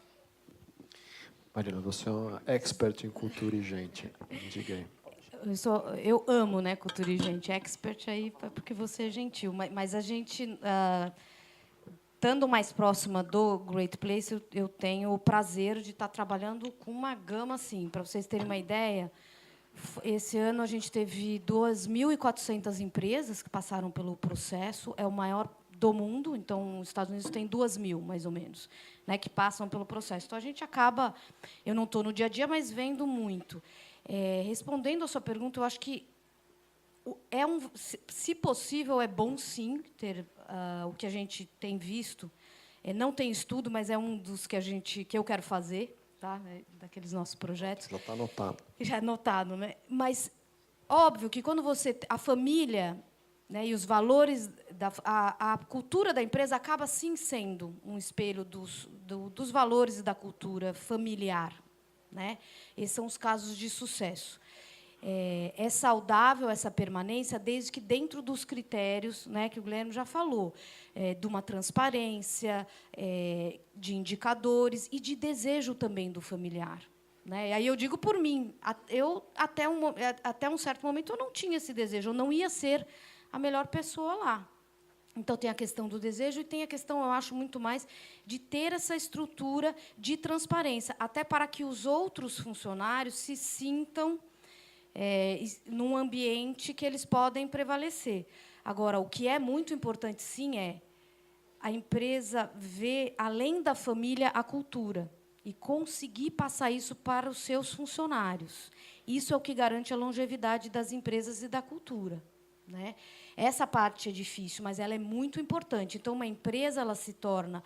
Marina, você é uma expert em cultura e gente. Diga aí. Eu amo, né, cultura e gente. Expert aí porque você é gentil. Mas a gente, estando mais próxima do Great Place, eu tenho o prazer de estar trabalhando com uma gama assim. Para vocês terem uma ideia, esse ano a gente teve 2.400 empresas que passaram pelo processo. É o maior do mundo. Então, os Estados Unidos tem 2.000, mais ou menos, né, que passam pelo processo. Então, a gente acaba... Eu não estou no dia a dia, mas vendo muito. Respondendo à sua pergunta, eu acho que se possível, é bom sim ter o que a gente tem visto. Não tem estudo, mas é um dos que eu quero fazer, tá? Daqueles nossos projetos. Já está anotado. Já é anotado, né? Mas óbvio que quando a família, né, e os valores a cultura da empresa acaba sim sendo um espelho dos valores e da cultura familiar. Né? Esses são os casos de sucesso. É saudável essa permanência desde que dentro dos critérios, né, que o Guilherme já falou, de uma transparência, de indicadores e de desejo também do familiar. Né? E aí eu digo por mim, até um certo momento eu não tinha esse desejo, eu não ia ser a melhor pessoa lá. Então, tem a questão do desejo e tem a questão, eu acho, muito mais de ter essa estrutura de transparência, até para que os outros funcionários se sintam num ambiente que eles podem prevalecer. Agora, o que é muito importante, sim, é a empresa ver, além da família, a cultura e conseguir passar isso para os seus funcionários. Isso é o que garante a longevidade das empresas e da cultura. Né? Essa parte é difícil, mas ela é muito importante. Então, uma empresa ela se torna,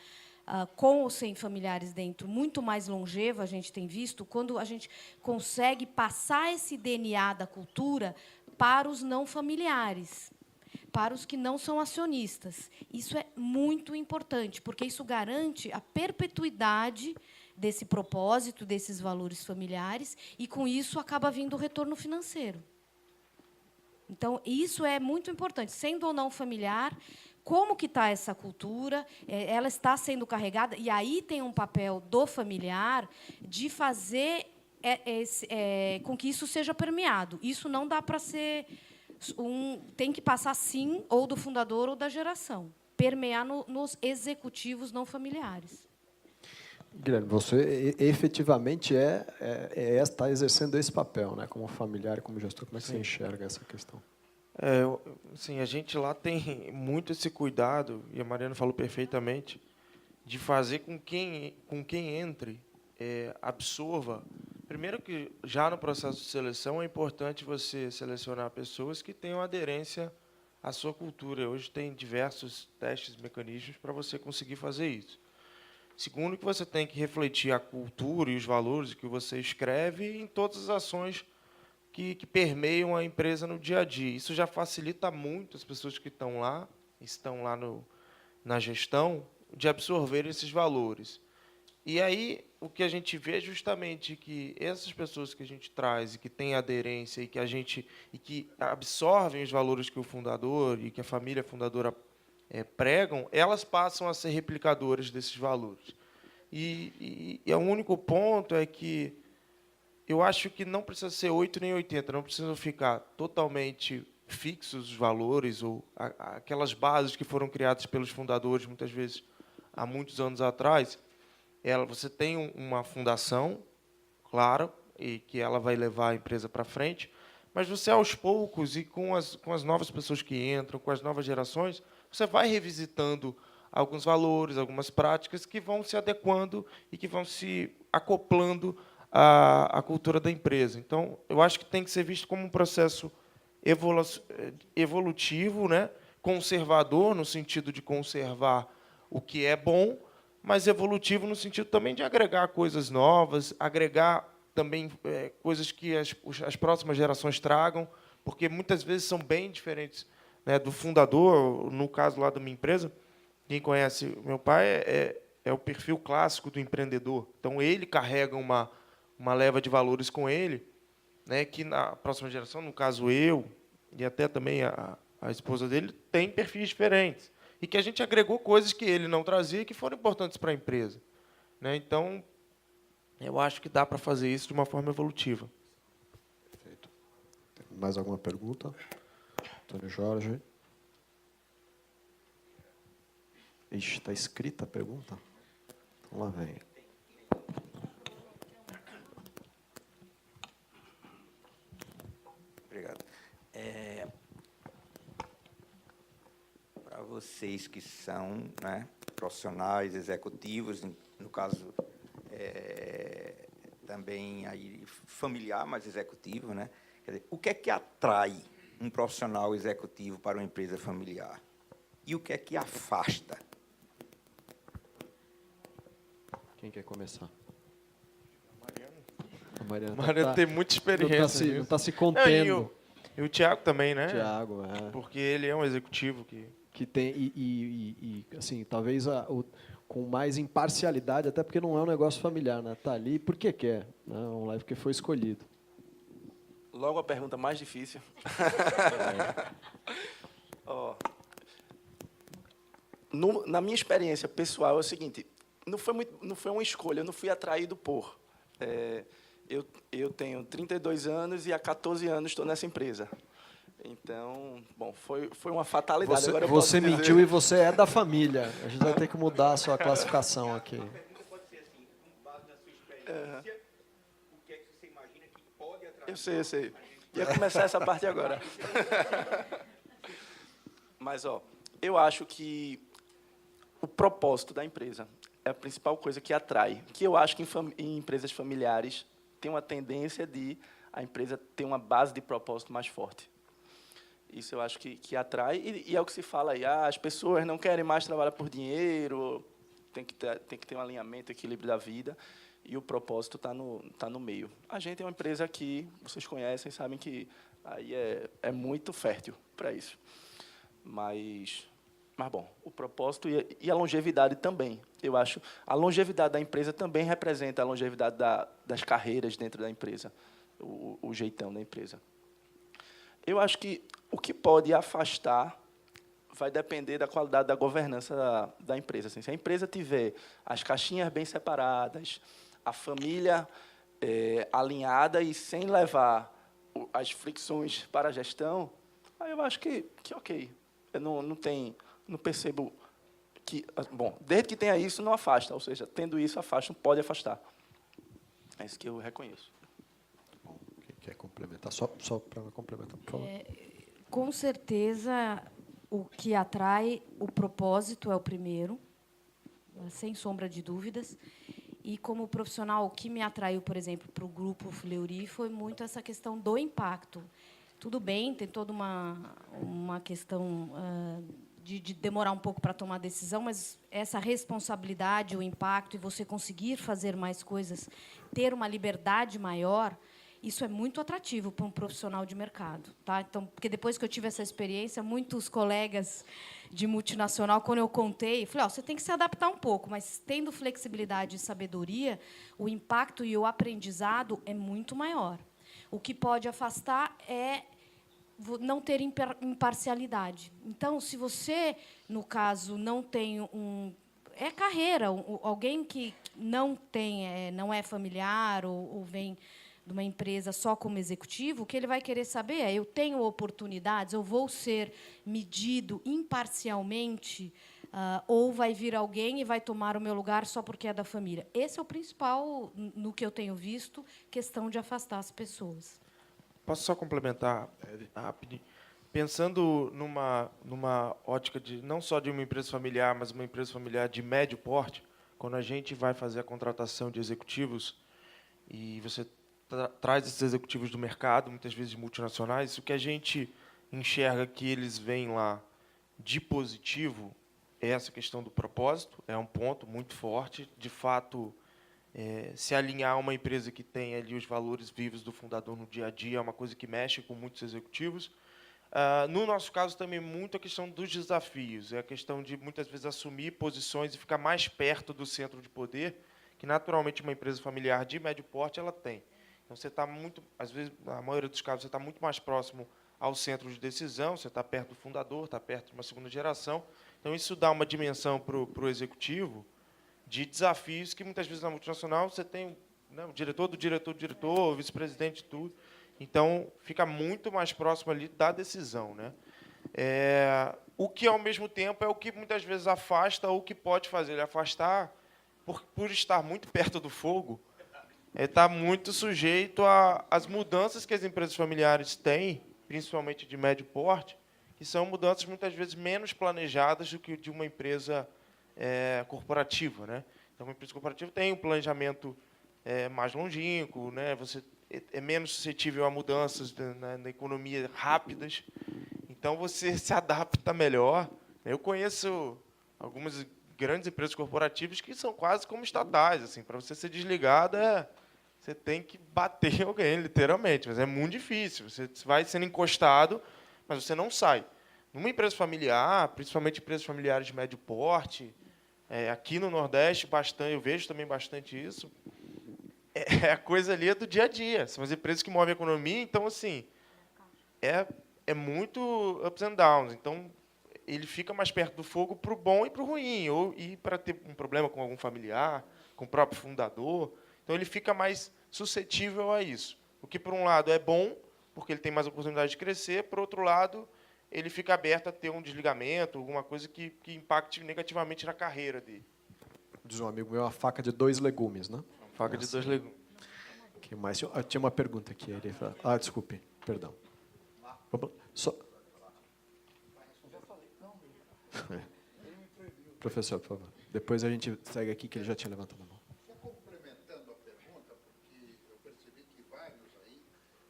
com ou sem familiares dentro, muito mais longeva, a gente tem visto, quando a gente consegue passar esse DNA da cultura para os não familiares, para os que não são acionistas. Isso é muito importante, porque isso garante a perpetuidade desse propósito, desses valores familiares, e, com isso, acaba vindo o retorno financeiro. Então, isso é muito importante. Sendo ou não familiar, como que está essa cultura? Ela está sendo carregada, e aí tem um papel do familiar de fazer com que isso seja permeado. Isso não dá para ser... tem que passar, sim, ou do fundador ou da geração. Permear nos executivos não familiares. Guilherme, você efetivamente está exercendo esse papel, né, como familiar, como gestor. Como é que você enxerga essa questão? Sim, a gente lá tem muito esse cuidado, e a Mariana falou perfeitamente, de fazer com quem entre, absorva. Primeiro que, já no processo de seleção, é importante você selecionar pessoas que tenham aderência à sua cultura. Hoje tem diversos testes, mecanismos para você conseguir fazer isso. Segundo, que você tem que refletir a cultura e os valores que você escreve em todas as ações que permeiam a empresa no dia a dia. Isso já facilita muito as pessoas que estão lá na gestão, de absorver esses valores. E aí, o que a gente vê é justamente que essas pessoas que a gente traz e que têm aderência e que absorvem os valores que o fundador e que a família fundadora pregam, elas passam a ser replicadoras desses valores. E o único ponto é que eu acho que não precisa ser 8 nem 80, não precisam ficar totalmente fixos os valores ou aquelas bases que foram criadas pelos fundadores, muitas vezes, há muitos anos atrás. Você tem uma fundação, claro, e que ela vai levar a empresa para frente, mas você, aos poucos, e com as novas pessoas que entram, com as novas gerações, você vai revisitando alguns valores, algumas práticas que vão se adequando e que vão se acoplando à cultura da empresa. Então, eu acho que tem que ser visto como um processo evolutivo, né? Conservador, no sentido de conservar o que é bom, mas evolutivo no sentido também de agregar coisas novas, agregar também coisas que as próximas gerações tragam, porque muitas vezes são bem diferentes, né, do fundador. No caso lá da minha empresa, quem conhece meu pai é o perfil clássico do empreendedor. Então, ele carrega uma leva de valores com ele, né, que na próxima geração, no caso eu, e até também a esposa dele, tem perfis diferentes. E que a gente agregou coisas que ele não trazia e que foram importantes para a empresa, né? Então, eu acho que dá para fazer isso de uma forma evolutiva. Perfeito. Tem mais alguma pergunta? Antônio Jorge. Ixi, está escrita a pergunta? Então, lá vem. Obrigado. Para vocês que são, né, profissionais, executivos, no caso também aí familiar, mas executivo, né? Quer dizer, o que é que atrai um profissional executivo para uma empresa familiar? E o que é que afasta? Quem quer começar? A Mariana tem muita experiência. Não está se contendo. E o Tiago também, né? Tiago, Porque ele é um executivo que tem assim, talvez com mais imparcialidade, até porque não é um negócio familiar, né? Tá ali porque quer, né? Um live que foi escolhido. Logo a pergunta mais difícil. Na minha experiência pessoal é o seguinte: não foi uma escolha, eu não fui atraído por. Eu tenho 32 anos e há 14 anos estou nessa empresa. Então, bom, foi uma fatalidade. Agora você mentiu e você é da família. A gente vai ter que mudar a sua classificação aqui. A pergunta pode ser assim, com base na sua experiência, o que é que você imagina que pode atrair? Eu sei. Ia começar essa parte agora. Mas, eu acho que o propósito da empresa é a principal coisa que atrai. Que eu acho que em empresas familiares tem uma tendência de a empresa ter uma base de propósito mais forte. Isso eu acho que atrai, e é o que se fala aí, as pessoas não querem mais trabalhar por dinheiro, tem que ter um alinhamento, equilíbrio da vida, e o propósito está no meio. A gente é uma empresa que, vocês conhecem, sabem que aí é muito fértil para isso. Mas Mas, bom, o propósito e a longevidade também. Eu acho a longevidade da empresa também representa a longevidade das carreiras dentro da empresa, o jeitão da empresa. Eu acho que o que pode afastar vai depender da qualidade da governança da empresa. Assim, se a empresa tiver as caixinhas bem separadas, a família alinhada e sem levar as fricções para a gestão, aí eu acho que ok. Eu não percebo que... Bom, desde que tenha isso, não afasta. Ou seja, tendo isso, afasta, não pode afastar. É isso que eu reconheço. Bom, quem quer complementar? Só para complementar, por favor. Com certeza, o que atrai o propósito é o primeiro, sem sombra de dúvidas. E, como profissional, o que me atraiu, por exemplo, para o Grupo Fleury foi muito essa questão do impacto. Tudo bem, tem toda uma questão de demorar um pouco para tomar a decisão, mas essa responsabilidade, o impacto e você conseguir fazer mais coisas, ter uma liberdade maior, isso é muito atrativo para um profissional de mercado. Tá? Então, porque depois que eu tive essa experiência, muitos colegas de multinacional, quando eu contei, falei, você tem que se adaptar um pouco, mas tendo flexibilidade e sabedoria, o impacto e o aprendizado é muito maior. O que pode afastar é não ter imparcialidade. Então, se você, no caso, não tem é carreira, alguém que não tem, não é familiar ou vem de uma empresa só como executivo, o que ele vai querer saber é: eu tenho oportunidades, eu vou ser medido imparcialmente, ou vai vir alguém e vai tomar o meu lugar só porque é da família. Esse é o principal, no que eu tenho visto, questão de afastar as pessoas. Posso só complementar rapidinho? Pensando numa ótica de não só de uma empresa familiar, mas uma empresa familiar de médio porte, quando a gente vai fazer a contratação de executivos e você traz esses executivos do mercado, muitas vezes multinacionais, o que a gente enxerga que eles veem lá de positivo é essa questão do propósito, é um ponto muito forte. De fato, se alinhar a uma empresa que tem ali os valores vivos do fundador no dia a dia é uma coisa que mexe com muitos executivos. No nosso caso, também, muito a questão dos desafios, é a questão de, muitas vezes, assumir posições e ficar mais perto do centro de poder, que, naturalmente, uma empresa familiar de médio porte ela tem. Então, você está muito, às vezes, na maioria dos casos, você está muito mais próximo ao centro de decisão, você está perto do fundador, está perto de uma segunda geração. Então, isso dá uma dimensão para o executivo de desafios que, muitas vezes, na multinacional, você tem, né, o diretor do diretor, o vice-presidente, tudo. Então, fica muito mais próximo ali da decisão, né? O que, ao mesmo tempo, é o que, muitas vezes, afasta ou o que pode fazer ele afastar, por estar muito perto do fogo, está muito sujeito às mudanças que as empresas familiares têm, principalmente de médio porte, que são mudanças, muitas vezes, menos planejadas do que de uma empresa corporativa, né? Então, uma empresa corporativa tem um planejamento mais longínquo, né? Você é menos suscetível a mudanças na economia rápidas, então você se adapta melhor. Eu conheço algumas grandes empresas corporativas que são quase como estatais, assim, para você ser desligado, você tem que bater em alguém, literalmente, mas é muito difícil. Você vai sendo encostado, mas você não sai. Numa empresa familiar, principalmente empresas familiares de médio porte, aqui no Nordeste, bastante, eu vejo também bastante isso, a coisa ali do dia a dia. São as empresas que movem a economia, então, assim, é muito ups and downs. Então, ele fica mais perto do fogo para o bom e para o ruim, ou ir para ter um problema com algum familiar, com o próprio fundador. Então, ele fica mais suscetível a isso. O que, por um lado, é bom, porque ele tem mais oportunidade de crescer, por outro lado, ele fica aberto a ter um desligamento, alguma coisa que impacte negativamente na carreira dele. Diz um amigo meu, uma faca de 2 legumes, né? Faca de 2 legumes. Que mais? Eu tinha uma pergunta aqui. Desculpe, perdão. Só... Professor, por favor. Depois a gente segue aqui, que ele já tinha levantado a mão. Só complementando a pergunta, porque eu percebi que vários aí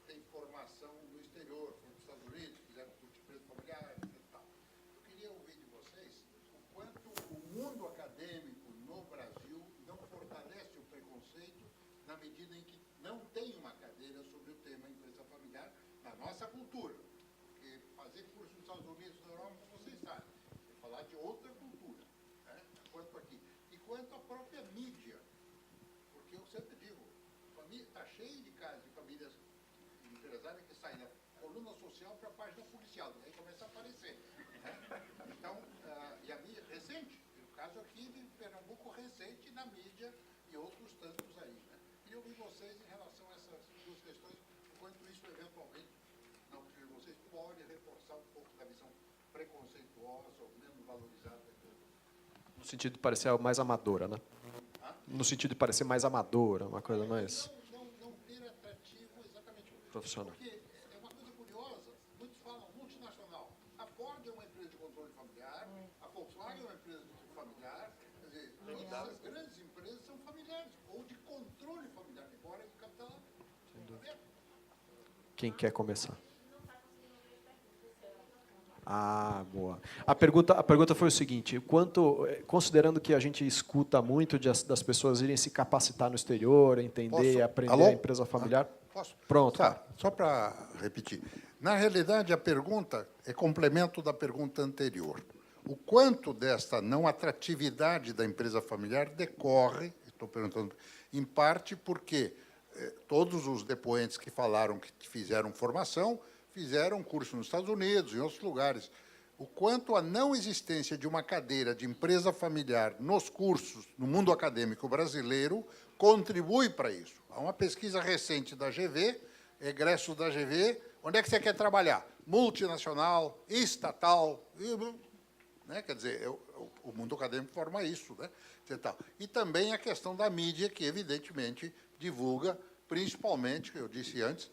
têm formação no exterior, foram para os Estados Unidos, fizeram curso de empresa familiar, e tal. Eu queria ouvir de vocês o quanto o mundo acadêmico no Brasil não fortalece o preconceito na medida em que não tem uma cadeira sobre o tema empresa familiar na nossa cultura. Porque fazer curso nos Estados Unidos, na Europa, vocês sabem. Falar de quanto a própria mídia. Porque eu sempre digo, está cheio de casos de famílias empresárias que saem da coluna social para a página policial, e aí começa a aparecer. Né? Então, e a mídia, recente, o caso aqui de Pernambuco recente na mídia e outros tantos aí. Né? Queria ouvir vocês em relação a essas duas questões, enquanto isso, eventualmente, na opinião de vocês, pode reforçar um pouco da visão preconceituosa ou menos valorizada. No sentido de parecer mais amadora, né? No sentido de parecer mais amadora, uma coisa mais Não ter atrativo exatamente. profissional. Porque é uma coisa curiosa, muitos falam multinacional. A Ford é uma empresa de controle familiar, a Volkswagen é uma empresa de familiar, quer dizer, todas as grandes empresas são familiares, ou de controle familiar, embora de capital aberto. Quem quer começar? Ah, boa. A pergunta foi o seguinte: considerando que a gente escuta muito das pessoas irem se capacitar no exterior, entender e aprender Alô? a empresa familiar. Posso? Pronto. Tá, só para repetir. Na realidade, a pergunta é complemento da pergunta anterior. O quanto desta não atratividade da empresa familiar decorre, estou perguntando, em parte porque todos os depoentes que falaram que fizeram formação fizeram curso nos Estados Unidos, em outros lugares. O quanto a não existência de uma cadeira de empresa familiar nos cursos, no mundo acadêmico brasileiro, contribui para isso. Há uma pesquisa recente da GV, egressos da GV, onde é que você quer trabalhar? Multinacional, estatal, né? Quer dizer, o mundo acadêmico forma isso. Né? E também a questão da mídia, que, evidentemente, divulga, principalmente, eu disse antes,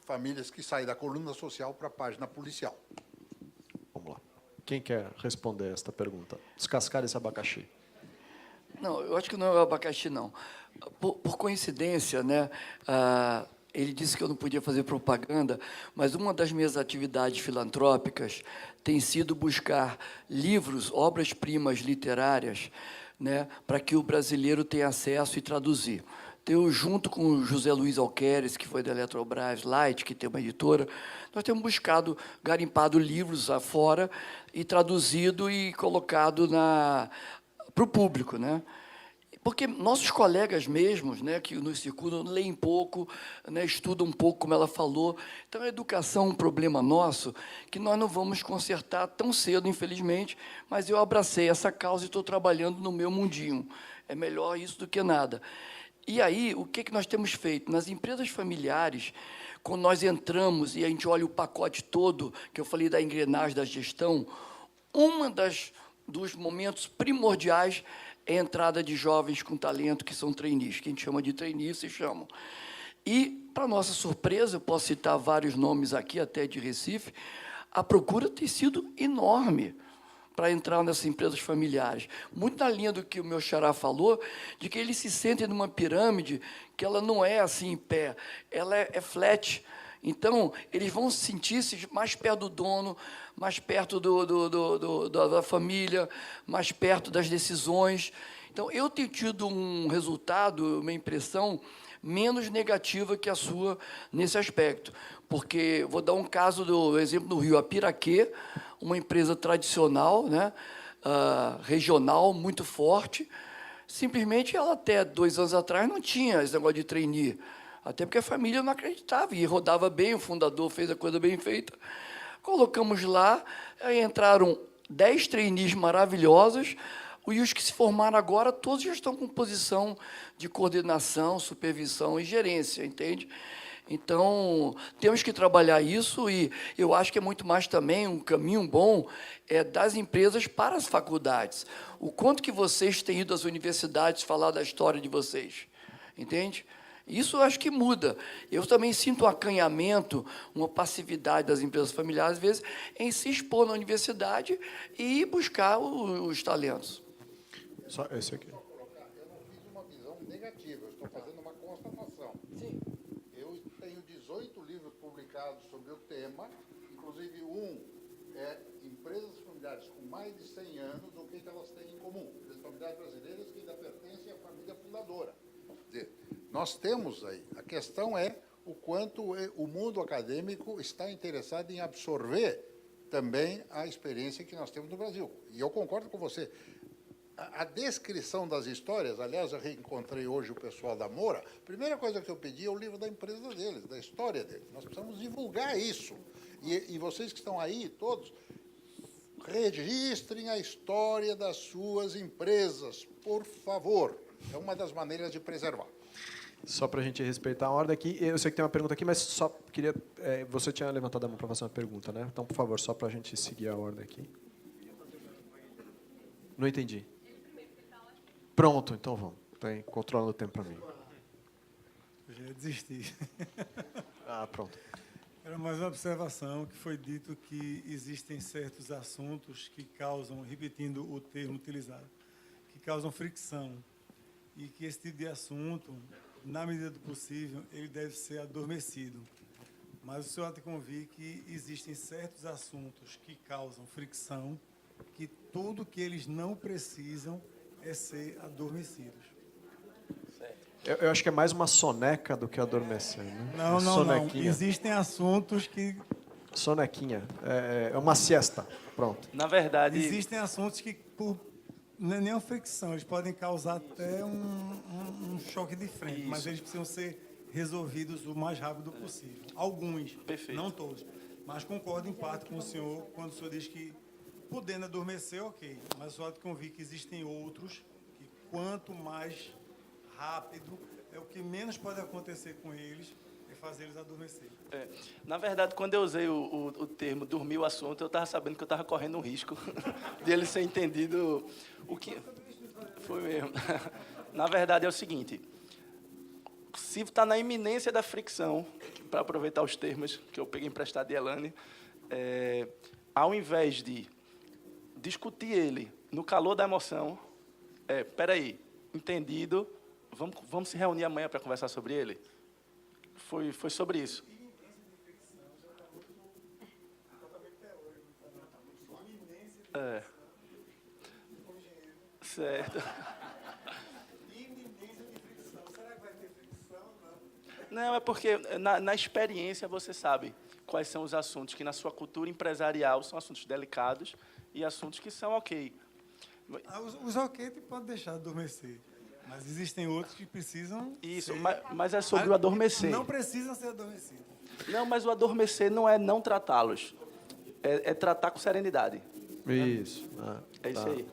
famílias que saem da coluna social para a página policial. Vamos lá. Quem quer responder esta pergunta? Descascar esse abacaxi. Não, eu acho que não é o abacaxi, não. Por coincidência, né, ele disse que eu não podia fazer propaganda, mas uma das minhas atividades filantrópicas tem sido buscar livros, obras-primas literárias, né, para que o brasileiro tenha acesso e traduzir. Eu, junto com o José Luiz Alqueres, que foi da Eletrobras Light, que tem uma editora, nós temos buscado, garimpado livros afora e traduzido e colocado para o público, né? Porque nossos colegas mesmos, né, que nos circundam, leem pouco, né, estudam um pouco, como ela falou. Então, a educação é um problema nosso que nós não vamos consertar tão cedo, infelizmente, mas eu abracei essa causa e estou trabalhando no meu mundinho. É melhor isso do que nada. E aí, o que nós temos feito? Nas empresas familiares, quando nós entramos e a gente olha o pacote todo, que eu falei da engrenagem da gestão, dos momentos primordiais é a entrada de jovens com talento, que são trainees, que a gente chama de trainees, se chamam. E, para nossa surpresa, eu posso citar vários nomes aqui, até de Recife, a procura tem sido enorme para entrar nessas empresas familiares. Muito na linha do que o meu xará falou, de que eles se sentem numa pirâmide que ela não é assim em pé, ela é flat. Então, eles vão sentir-se mais perto do dono, mais perto da família, mais perto das decisões. Então, eu tenho tido um resultado, uma impressão menos negativa que a sua nesse aspecto. Porque, vou dar um caso do exemplo do Rio, a Piraquê, uma empresa tradicional, né, regional, muito forte. Simplesmente, ela até 2 anos atrás não tinha esse negócio de trainee, até porque a família não acreditava, e rodava bem, o fundador fez a coisa bem feita. Colocamos lá, aí entraram 10 trainees maravilhosos, e os que se formaram agora, todos já estão com posição de coordenação, supervisão e gerência, entende? Então, temos que trabalhar isso, e eu acho que é muito mais também um caminho bom das empresas para as faculdades. O quanto que vocês têm ido às universidades falar da história de vocês, entende? Isso eu acho que muda. Eu também sinto um acanhamento, uma passividade das empresas familiares, às vezes, em se expor na universidade e buscar os talentos. Só esse aqui. Eu não fiz uma visão negativa, eu estou fazendo uma constatação. Sim. Eu tenho 18 livros publicados sobre o tema, inclusive é empresas familiares com mais de 100 anos, o que elas têm em comum. Empresas familiares brasileiras que ainda pertencem à família fundadora. Quer dizer, nós temos aí, a questão é o quanto o mundo acadêmico está interessado em absorver também a experiência que nós temos no Brasil. E eu concordo com você. a descrição das histórias, aliás, eu reencontrei hoje o pessoal da Moura, a primeira coisa que eu pedi é o livro da empresa deles, da história deles. Nós precisamos divulgar isso. E vocês que estão aí, todos, registrem a história das suas empresas, por favor. É uma das maneiras de preservar. Só para a gente respeitar a ordem aqui, eu sei que tem uma pergunta aqui, mas só queria... você tinha levantado a mão para fazer uma pergunta, né? Então, por favor, só para a gente seguir a ordem aqui. Não entendi. Pronto, então vamos. Tem controlando o tempo para mim. Eu já ia desistir. Ah, pronto. Era mais uma observação que foi dito que existem certos assuntos que causam, repetindo o termo utilizado, que causam fricção e que esse tipo de assunto, na medida do possível, ele deve ser adormecido. Mas o senhor há de convir que existem certos assuntos que causam fricção, que tudo que eles não precisam é ser adormecidos. Eu acho que é mais uma soneca do que adormecer, né? Não. Existem assuntos que... Sonequinha. É uma siesta. Pronto. Na verdade... Existem assuntos que, por não é nem uma fricção, eles podem causar até um choque de frente, mas eles precisam ser resolvidos o mais rápido possível. Alguns, Perfeito. não todos. Mas concordo em parte com o senhor quando o senhor diz que, podendo adormecer, ok, mas só de convir que existem outros que, quanto mais rápido, é o que menos pode acontecer com eles, é fazer eles adormecer. Na verdade, quando eu usei o termo dormir o assunto, eu estava sabendo que eu estava correndo um risco de ele ser entendido o que... Foi mesmo. Na verdade, é o seguinte, se está na iminência da fricção, para aproveitar os termos que eu peguei emprestado de Elane, ao invés de discutir ele no calor da emoção, peraí, entendido, vamos se reunir amanhã para conversar sobre ele? Foi sobre isso. Certo. Não, é porque na experiência você sabe quais são os assuntos que na sua cultura empresarial são assuntos delicados e assuntos que são ok. Os ok pode deixar adormecer. Mas existem outros que precisam... Isso, mas é sobre o adormecer. Não precisam ser adormecidos. Não, mas o adormecer não é não tratá-los. É tratar com serenidade. Isso. É isso aí.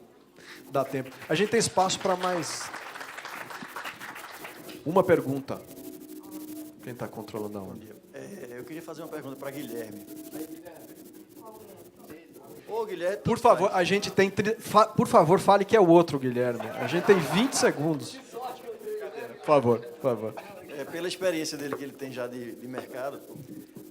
Dá tempo. A gente tem espaço para mais uma pergunta. Quem está controlando a ordem? Eu queria fazer uma pergunta para Guilherme. Ô, Guilherme... Por favor, a gente tem... Por favor, fale que é o outro, Guilherme. A gente tem 20 segundos. Por favor, por favor. Pela experiência dele que ele tem já de mercado,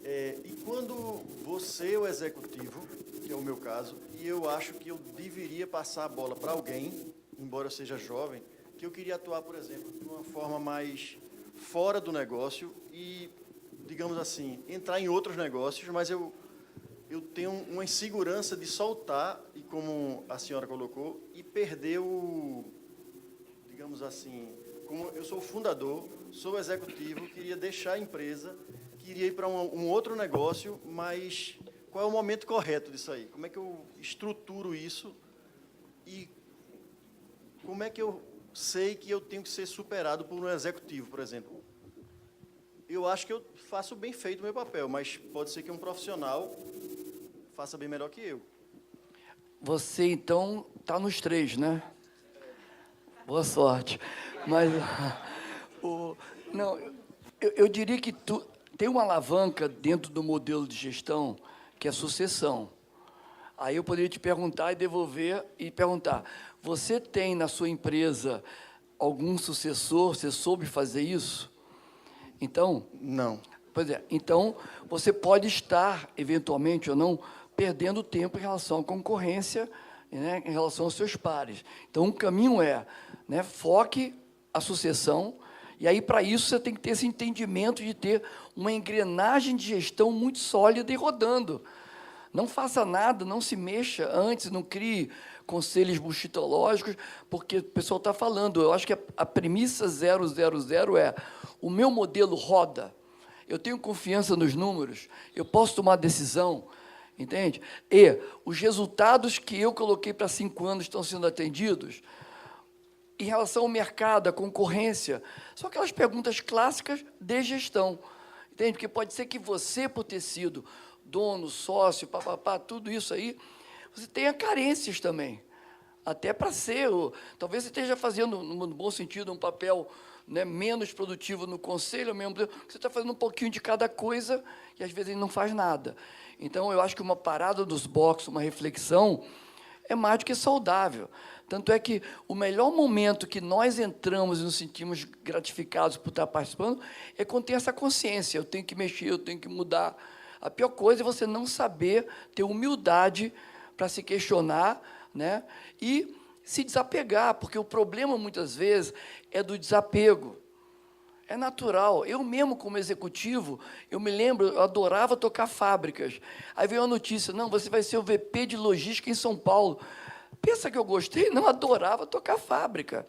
e quando você é o executivo, que é o meu caso, e eu acho que eu deveria passar a bola para alguém, embora eu seja jovem, que eu queria atuar, por exemplo, de uma forma mais fora do negócio e, digamos assim, entrar em outros negócios, mas eu tenho uma insegurança de soltar, e como a senhora colocou, e perder digamos assim, como eu sou o fundador, sou o executivo, queria deixar a empresa, queria ir para um outro negócio, mas qual é o momento correto disso aí? Como é que eu estruturo isso e como é que eu sei que eu tenho que ser superado por um executivo, por exemplo? Eu acho que eu faço bem feito o meu papel, mas pode ser que um profissional faça bem melhor que eu. Você, então, está nos três, né? Boa sorte. Mas, não, eu diria que tem uma alavanca dentro do modelo de gestão, que é a sucessão. Aí eu poderia te perguntar e devolver e perguntar, você tem na sua empresa algum sucessor, você soube fazer isso? Então... Não. Pois é, então você pode estar, eventualmente ou não, perdendo tempo em relação à concorrência, né, em relação aos seus pares. Então, um caminho foque a sucessão, e aí, para isso, você tem que ter esse entendimento de ter uma engrenagem de gestão muito sólida e rodando. Não faça nada, não se mexa antes, não crie conselhos buchitológicos, porque o pessoal está falando, eu acho que a premissa 000 é o meu modelo roda, eu tenho confiança nos números, eu posso tomar decisão, entende? E os resultados que eu coloquei para 5 anos estão sendo atendidos, em relação ao mercado, à concorrência, são aquelas perguntas clássicas de gestão. Entende? Porque pode ser que você, por ter sido dono, sócio, papapá, tudo isso aí, você tenha carências também. Até para ser, talvez você esteja fazendo, no bom sentido, um papel, né, menos produtivo no conselho, mesmo, você está fazendo um pouquinho de cada coisa e, às vezes, ele não faz nada. Então, eu acho que uma parada dos boxes, uma reflexão, é mais do que saudável. Tanto é que o melhor momento que nós entramos e nos sentimos gratificados por estar participando é quando tem essa consciência, eu tenho que mexer, eu tenho que mudar. A pior coisa é você não saber ter humildade para se questionar, né, e se desapegar, porque o problema, muitas vezes, é do desapego. É natural. Eu mesmo, como executivo, eu me lembro, eu adorava tocar fábricas. Aí veio a notícia, não, você vai ser o VP de logística em São Paulo. Pensa que eu gostei? Não, adorava tocar fábrica.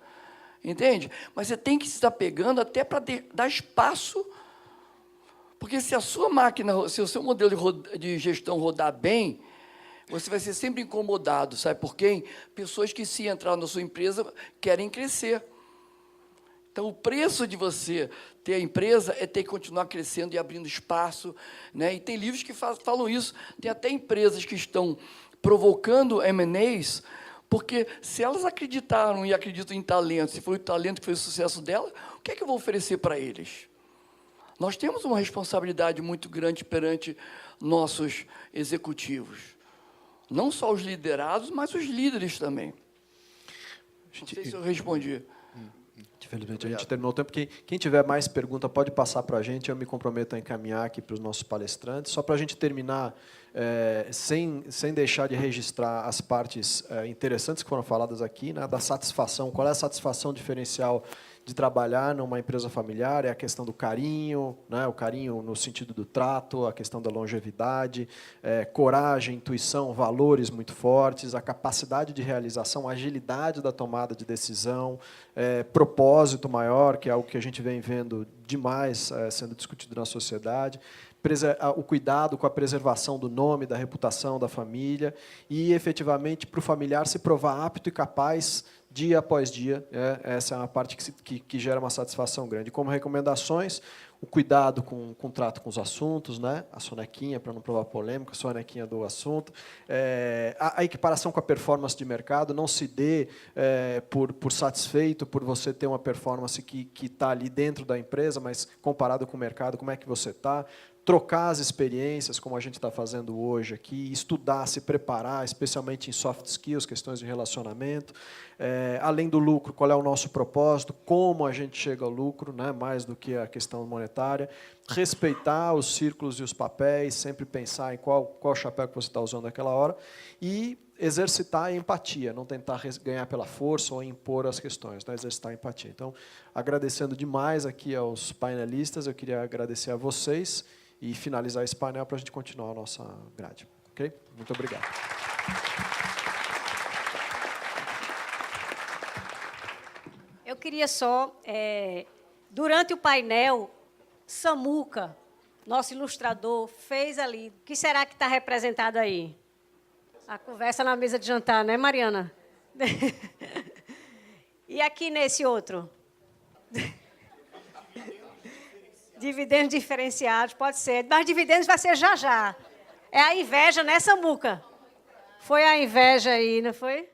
Entende? Mas você tem que se desapegando até para dar espaço, porque se a sua máquina, se o seu modelo de gestão rodar bem, você vai ser sempre incomodado, sabe por quem? Pessoas que, se entrar na sua empresa, querem crescer. Então, o preço de você ter a empresa é ter que continuar crescendo e abrindo espaço, né? E tem livros que falam isso. Tem até empresas que estão provocando M&As, porque se elas acreditaram e acreditam em talento, se foi o talento que fez o sucesso dela, o que é que eu vou oferecer para eles? Nós temos uma responsabilidade muito grande perante nossos executivos. Não só os liderados, mas os líderes também. Não sei se eu respondi. Infelizmente, a gente terminou o tempo. Quem tiver mais pergunta pode passar para a gente. Eu me comprometo a encaminhar aqui para os nossos palestrantes. Só para a gente terminar, sem deixar de registrar as partes interessantes que foram faladas aqui, né, da satisfação. Qual é a satisfação diferencial de trabalhar numa empresa familiar? É a questão do carinho, né, o carinho no sentido do trato, a questão da longevidade, coragem, intuição, valores muito fortes, a capacidade de realização, a agilidade da tomada de decisão, propósito maior, que é algo que a gente vem vendo demais sendo discutido na sociedade, o cuidado com a preservação do nome, da reputação da família e, efetivamente, para o familiar se provar apto e capaz dia após dia. Essa é uma parte que gera uma satisfação grande. Como recomendações, o cuidado com o trato com os assuntos, né? A sonequinha, para não provar polêmica, a sonequinha do assunto. A equiparação com a performance de mercado, não se dê por satisfeito por você ter uma performance que está ali dentro da empresa, mas comparado com o mercado, como é que você está? Trocar as experiências, como a gente está fazendo hoje aqui, estudar, se preparar, especialmente em soft skills, questões de relacionamento. Além do lucro, qual é o nosso propósito, como a gente chega ao lucro, né, mais do que a questão monetária. Respeitar os círculos e os papéis, sempre pensar em qual chapéu que você está usando naquela hora. E exercitar a empatia, não tentar ganhar pela força ou impor as questões, né, exercitar a empatia. Então, agradecendo demais aqui aos painelistas, eu queria agradecer a vocês e finalizar esse painel para a gente continuar a nossa grade. Ok? Muito obrigado. Eu queria só, durante o painel, Samuca, nosso ilustrador, fez ali. O que será que está representado aí? A conversa na mesa de jantar, né, Mariana? E aqui nesse outro? Dividendos diferenciados, pode ser. Mas dividendos vai ser já já. É a inveja, né, Samuca? Foi a inveja aí, não foi?